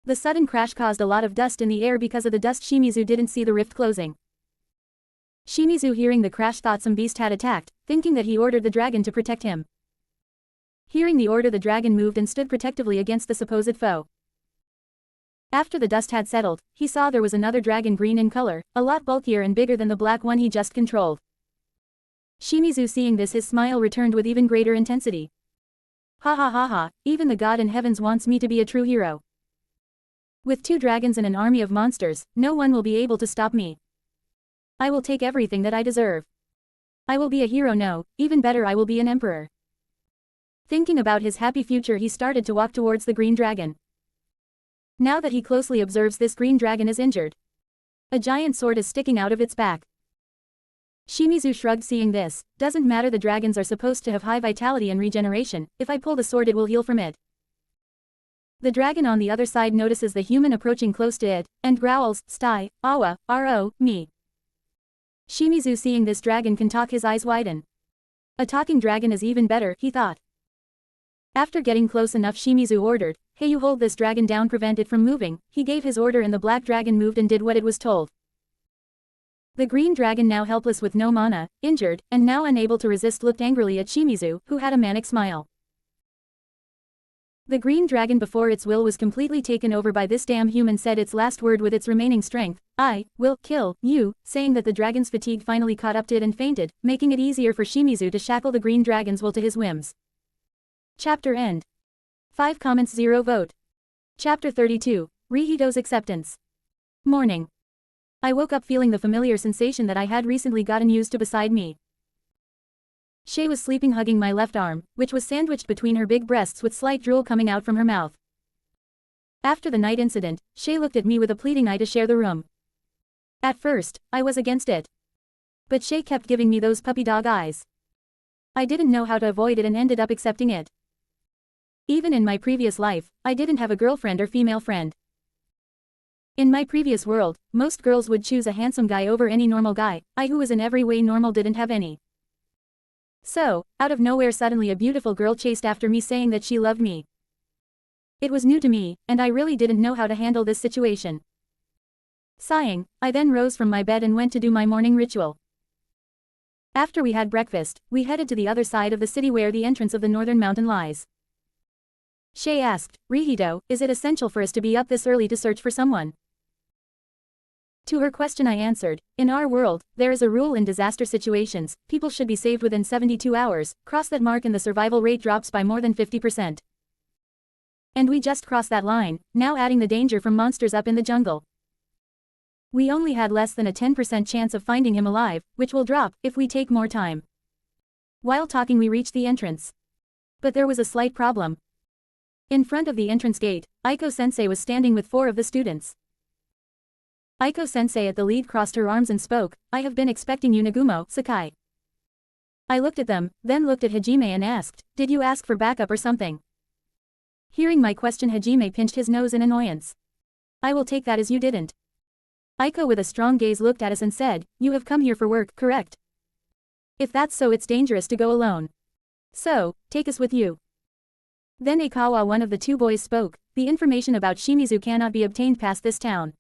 S1: The sudden crash caused a lot of dust in the air. Because of the dust, Shimizu didn't see the rift closing. Shimizu, hearing the crash, thought some beast had attacked, thinking that he ordered the dragon to protect him. Hearing the order, the dragon moved and stood protectively against the supposed foe. After the dust had settled, he saw there was another dragon, green in color, a lot bulkier and bigger than the black one he just controlled. Shimizu, seeing this, his smile returned with even greater intensity. Ha ha ha ha, even the god in heavens wants me to be a true hero. With 2 dragons and an army of monsters, no one will be able to stop me. I will take everything that I deserve. I will be a hero, no, even better, I will be an emperor. Thinking about his happy future, he started to walk towards the green dragon. Now that he closely observes, this green dragon is injured. A giant sword is sticking out of its back. Shimizu shrugged, seeing this. Doesn't matter, the dragons are supposed to have high vitality and regeneration. If I pull the sword, it will heal from it. The dragon on the other side notices the human approaching close to it, and growls, Stai, Awa, Ro, me. Shimizu, seeing this dragon can talk, his eyes widen. A talking dragon is even better, he thought. After getting close enough, Shimizu ordered, hey, you hold this dragon down, prevent it from moving. He gave his order and the black dragon moved and did what it was told. The green dragon, now helpless with no mana, injured, and now unable to resist, looked angrily at Shimizu, who had a manic smile. The green dragon, before its will was completely taken over by this damn human, said its last word with its remaining strength, I will kill you, saying that the dragon's fatigue finally caught up to it and fainted, making it easier for Shimizu to shackle the green dragon's will to his whims. Chapter end. 5 comments, 0 vote. Chapter 32, Rihito's acceptance. Morning. I woke up feeling the familiar sensation that I had recently gotten used to beside me. Shay was sleeping, hugging my left arm, which was sandwiched between her big breasts with slight drool coming out from her mouth. After the night incident, Shay looked at me with a pleading eye to share the room. At first, I was against it. But Shay kept giving me those puppy dog eyes. I didn't know how to avoid it and ended up accepting it. Even in my previous life, I didn't have a girlfriend or female friend. In my previous world, most girls would choose a handsome guy over any normal guy. I, who was in every way normal, didn't have any. So, out of nowhere, suddenly a beautiful girl chased after me saying that she loved me. It was new to me, and I really didn't know how to handle this situation. Sighing, I then rose from my bed and went to do my morning ritual. After we had breakfast, we headed to the other side of the city where the entrance of the northern mountain lies. Shay asked, Rihito, is it essential for us to be up this early to search for someone? To her question, I answered, in our world, there is a rule in disaster situations, people should be saved within 72 hours, cross that mark and the survival rate drops by more than 50%. And we just crossed that line, now adding the danger from monsters up in the jungle. We only had less than a 10% chance of finding him alive, which will drop if we take more time. While talking, we reached the entrance. But there was a slight problem. In front of the entrance gate, Aiko-sensei was standing with 4 of the students. Aiko-sensei at the lead crossed her arms and spoke, I have been expecting you Nagumo, Sakai. I looked at them, then looked at Hajime and asked, did you ask for backup or something? Hearing my question, Hajime pinched his nose in annoyance. I will take that as you didn't. Aiko with a strong gaze looked at us and said, you have come here for work, correct? If that's so, it's dangerous to go alone. So, take us with you. Then Aikawa, one of the two boys, spoke, the information about Shimizu cannot be obtained past this town.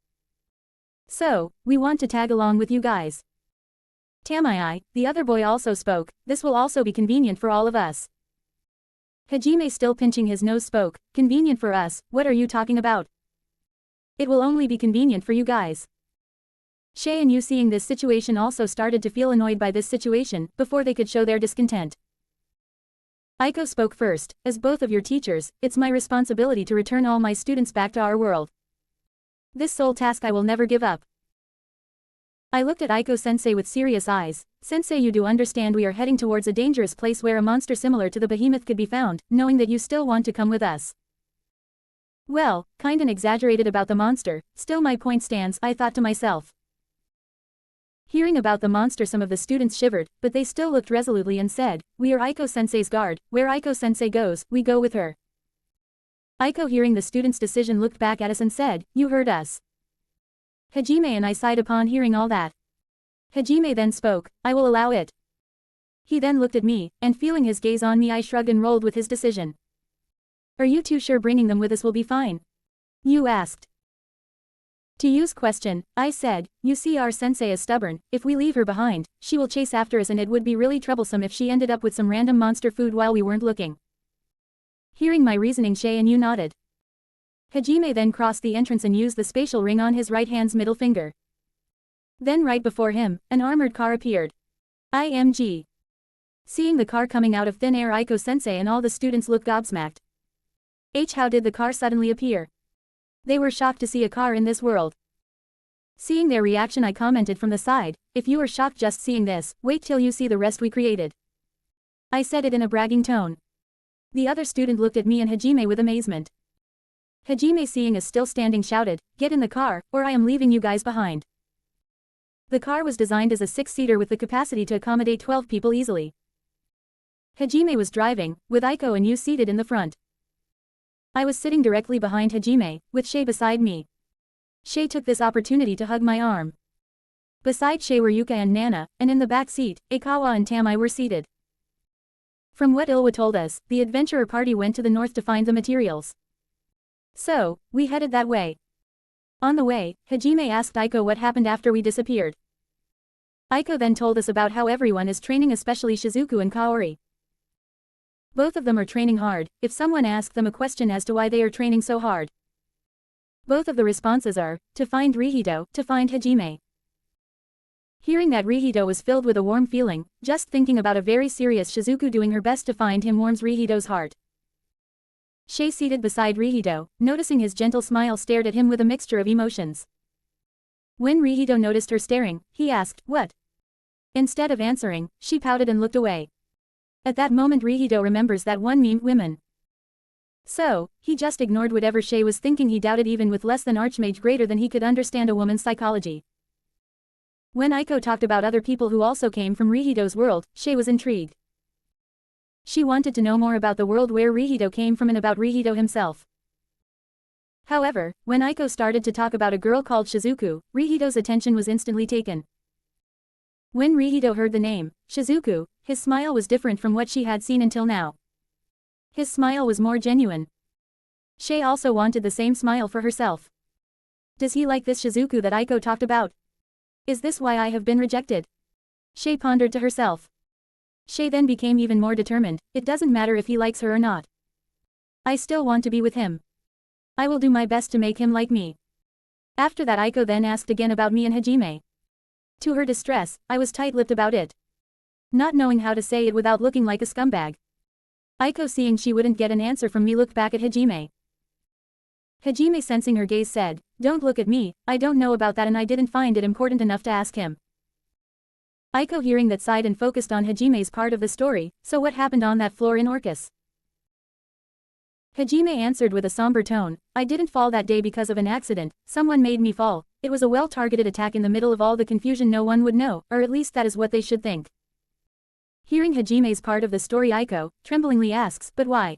S1: So, we want to tag along with you guys. Tamai, the other boy, also spoke, this will also be convenient for all of us. Hajime, still pinching his nose, spoke, convenient for us, what are you talking about? It will only be convenient for you guys. Shay and Yu, seeing this situation, also started to feel annoyed by this situation, before they could show their discontent. Aiko spoke first, as both of your teachers, it's my responsibility to return all my students back to our world. This sole task I will never give up. I looked at Aiko-sensei with serious eyes. Sensei, you do understand we are heading towards a dangerous place where a monster similar to the behemoth could be found, knowing that you still want to come with us. Well, kinda exaggerated about the monster, still my point stands, I thought to myself. Hearing about the monster, some of the students shivered, but they still looked resolutely and said, we are Aiko-sensei's guard, where Aiko-sensei goes, we go with her. Aiko, hearing the students' decision, looked back at us and said, you heard us. Hajime and I sighed upon hearing all that. Hajime then spoke, I will allow it. He then looked at me, and feeling his gaze on me, I shrugged and rolled with his decision. Are you too sure bringing them with us will be fine? You asked. To Yu's question, I said, you see, our sensei is stubborn, if we leave her behind, she will chase after us and it would be really troublesome if she ended up with some random monster food while we weren't looking. Hearing my reasoning, Shay and Yu nodded. Hajime then crossed the entrance and used the spatial ring on his right hand's middle finger. Then right before him, an armored car appeared. IMG. Seeing the car coming out of thin air, Aiko-sensei and all the students looked gobsmacked. How did the car suddenly appear? They were shocked to see a car in this world. Seeing their reaction, I commented from the side, if you are shocked just seeing this, wait till you see the rest we created. I said it in a bragging tone. The other student looked at me and Hajime with amazement. Hajime, seeing us still standing, shouted, get in the car, or I am leaving you guys behind. The car was designed as a 6-seater with the capacity to accommodate 12 people easily. Hajime was driving, with Aiko and Yu seated in the front. I was sitting directly behind Hajime, with Shay beside me. Shay took this opportunity to hug my arm. Beside Shay were Yuka and Nana, and in the back seat, Aikawa and Tamai were seated. From what Ilwa told us, the adventurer party went to the north to find the materials. So, we headed that way. On the way, Hajime asked Aiko what happened after we disappeared. Aiko then told us about how everyone is training, especially Shizuku and Kaori. Both of them are training hard. If someone asked them a question as to why they are training so hard, both of the responses are, to find Rihito, to find Hajime. Hearing that, Rihito was filled with a warm feeling. Just thinking about a very serious Shizuku doing her best to find him warms Rihito's heart. Shay, seated beside Rihito, noticing his gentle smile, stared at him with a mixture of emotions. When Rihito noticed her staring, he asked, what? Instead of answering, she pouted and looked away. At that moment, Rihito remembers that one meme, women. So, he just ignored whatever Shay was thinking. He doubted even with less than Archmage greater than he could understand a woman's psychology. When Aiko talked about other people who also came from Rihito's world, Shay was intrigued. She wanted to know more about the world where Rihito came from and about Rihito himself. However, when Aiko started to talk about a girl called Shizuku, Rihito's attention was instantly taken. When Rihito heard the name, Shizuku, his smile was different from what she had seen until now. His smile was more genuine. Shay also wanted the same smile for herself. Does he like this Shizuku that Aiko talked about? Is this why I have been rejected? Shay pondered to herself. Shay then became even more determined. It doesn't matter if he likes her or not. I still want to be with him. I will do my best to make him like me. After that, Aiko then asked again about me and Hajime. To her distress, I was tight-lipped about it. Not knowing how to say it without looking like a scumbag. Aiko, seeing she wouldn't get an answer from me, looked back at Hajime. Hajime, sensing her gaze, said, don't look at me, I don't know about that and I didn't find it important enough to ask him. Aiko, hearing that, sighed and focused on Hajime's part of the story. So what happened on that floor in Orcus? Hajime answered with a somber tone, I didn't fall that day because of an accident, someone made me fall, it was a well-targeted attack in the middle of all the confusion no one would know, or at least that is what they should think. Hearing Hajime's part of the story Aiko, tremblingly asks, but why?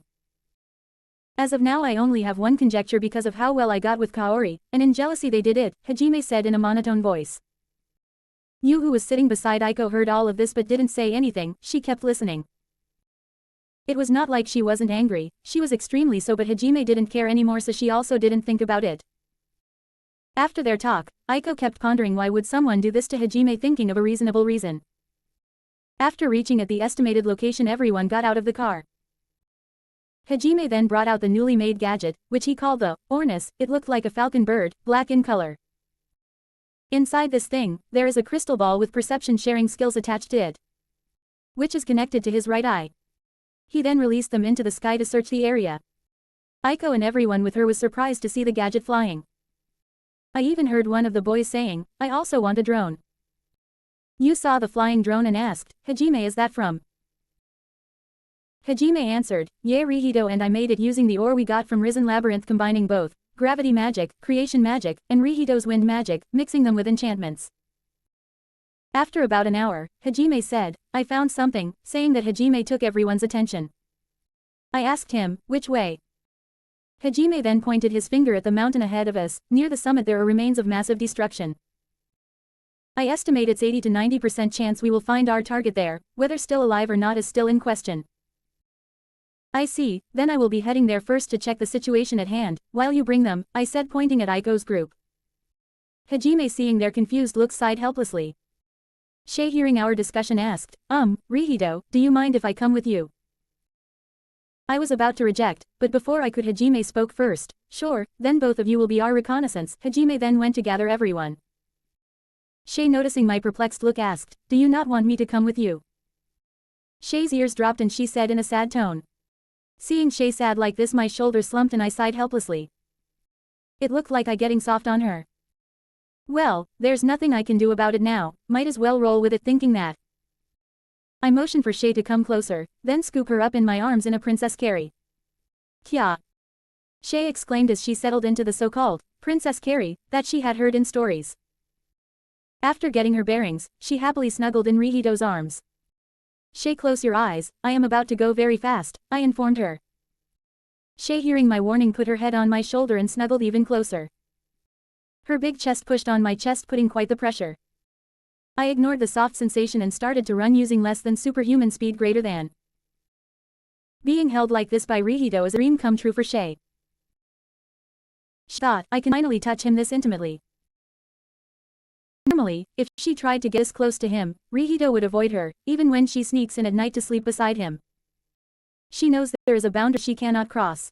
S1: As of now I only have one conjecture because of how well I got with Kaori, and in jealousy they did it, Hajime said in a monotone voice. Yu who was sitting beside Aiko heard all of this but didn't say anything, she kept listening. It was not like she wasn't angry, she was extremely so but Hajime didn't care anymore so she also didn't think about it. After their talk, Aiko kept pondering why would someone do this to Hajime thinking of a reasonable reason. After reaching at the estimated location everyone got out of the car. Hajime then brought out the newly made gadget, which he called the Ornis, it looked like a falcon bird, black in color. Inside this thing, there is a crystal ball with perception sharing skills attached to it, which is connected to his right eye. He then released them into the sky to search the area. Aiko and everyone with her was surprised to see the gadget flying. I even heard one of the boys saying, I also want a drone. Yu saw the flying drone and asked, Hajime is that from? Hajime answered, yeah Rihito and I made it using the ore we got from Risen Labyrinth combining both, gravity magic, creation magic, and Rihito's wind magic, mixing them with enchantments. After about an hour, Hajime said, I found something, saying that Hajime took everyone's attention. I asked him, which way? Hajime then pointed his finger at the mountain ahead of us, near the summit there are remains of massive destruction. I estimate it's 80 to 90% chance we will find our target there, whether still alive or not is still in question. I see, then I will be heading there first to check the situation at hand, while you bring them, I said pointing at Aiko's group. Hajime seeing their confused looks sighed helplessly. Shay hearing our discussion asked, Rihito, do you mind if I come with you? I was about to reject, but before I could Hajime spoke first, sure, then both of you will be our reconnaissance, Hajime then went to gather everyone. Shay noticing my perplexed look asked, do you not want me to come with you? Shay's ears dropped and she said in a sad tone. Seeing Shay sad like this my shoulders slumped and I sighed helplessly. It looked like I getting soft on her. Well, there's nothing I can do about it now, might as well roll with it thinking that. I motioned for Shay to come closer, then scoop her up in my arms in a princess carry. Kya! Shay exclaimed as she settled into the so-called princess carry that she had heard in stories. After getting her bearings, she happily snuggled in Rihito's arms. Shay close your eyes, I am about to go very fast, I informed her. Shay hearing my warning put her head on my shoulder and snuggled even closer. Her big chest pushed on my chest putting quite the pressure. I ignored the soft sensation and started to run using less than superhuman speed greater than. Being held like this by Rihito is a dream come true for Shay. She thought, I can finally touch him this intimately. Normally, if she tried to get this close to him, Rihito would avoid her, even when she sneaks in at night to sleep beside him. She knows that there is a boundary she cannot cross.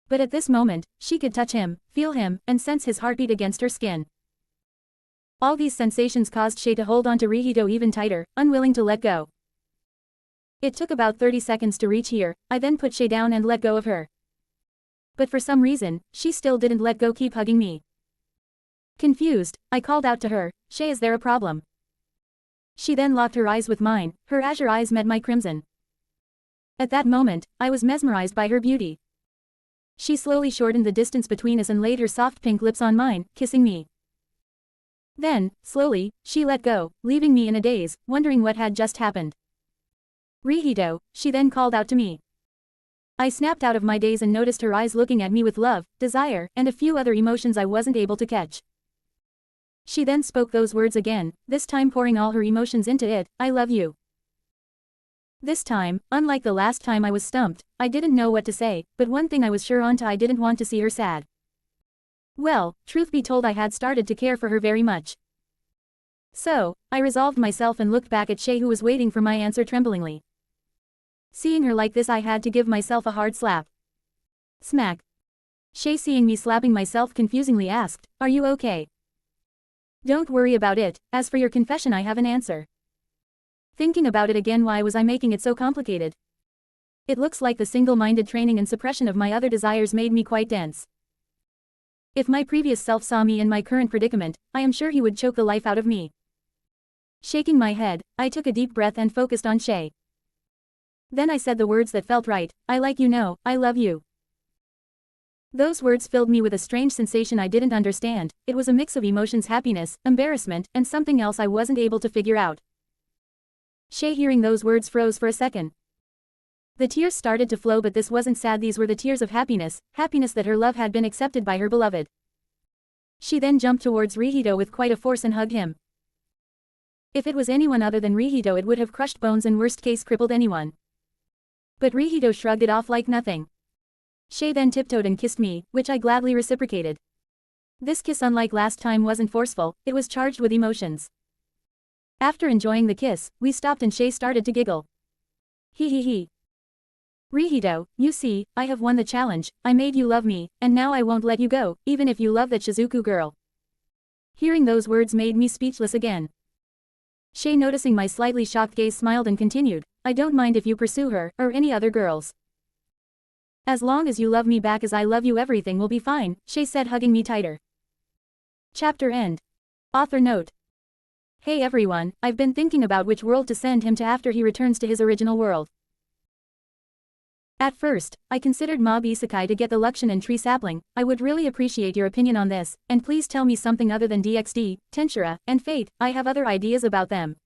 S1: But at this moment, she could touch him, feel him, and sense his heartbeat against her skin. All these sensations caused Shay to hold on to Rihito even tighter, unwilling to let go. It took about 30 seconds to reach here, I then put Shay down and let go of her. But for some reason, she still didn't let go, keep hugging me. Confused, I called out to her, Shay, is there a problem? She then locked her eyes with mine, her azure eyes met my crimson. At that moment, I was mesmerized by her beauty. She slowly shortened the distance between us and laid her soft pink lips on mine, kissing me. Then, slowly, she let go, leaving me in a daze, wondering what had just happened. Rihito, she then called out to me. I snapped out of my daze and noticed her eyes looking at me with love, desire, and a few other emotions I wasn't able to catch. She then spoke those words again, this time pouring all her emotions into it, I love you. This time, unlike the last time I was stumped, I didn't know what to say, but one thing I was sure on I didn't want to see her sad. Well, truth be told I had started to care for her very much. So, I resolved myself and looked back at Shay who was waiting for my answer tremblingly. Seeing her like this I had to give myself a hard slap. Smack. Shay seeing me slapping myself confusingly asked, are you okay? Don't worry about it, as for your confession I have an answer. Thinking about it again, why was I making it so complicated? It looks like the single-minded training and suppression of my other desires made me quite dense. If my previous self saw me in my current predicament, I am sure he would choke the life out of me. Shaking my head, I took a deep breath and focused on Shay. Then I said the words that felt right, I like you know, I love you. Those words filled me with a strange sensation I didn't understand. It was a mix of emotions, happiness, embarrassment, and something else I wasn't able to figure out. Shay, hearing those words, froze for a second. The tears started to flow, but this wasn't sad, these were the tears of happiness, happiness that her love had been accepted by her beloved. She then jumped towards Rihito with quite a force and hugged him. If it was anyone other than Rihito, it would have crushed bones and worst case crippled anyone. But Rihito shrugged it off like nothing. Shay then tiptoed and kissed me, which I gladly reciprocated. This kiss, unlike last time, wasn't forceful, it was charged with emotions. After enjoying the kiss, we stopped and Shay started to giggle. He. Rihito, you see, I have won the challenge, I made you love me, and now I won't let you go, even if you love that Shizuku girl. Hearing those words made me speechless again. Shay, noticing my slightly shocked gaze, smiled and continued, I don't mind if you pursue her, or any other girls. As long as you love me back as I love you, everything will be fine, Shay said, hugging me tighter. Chapter end. Author note. Hey everyone, I've been thinking about which world to send him to after he returns to his original world. At first, I considered Mob Isekai to get the Luxion and Tree Sapling. I would really appreciate your opinion on this, and please tell me something other than DxD, Tensura, and Fate. I have other ideas about them.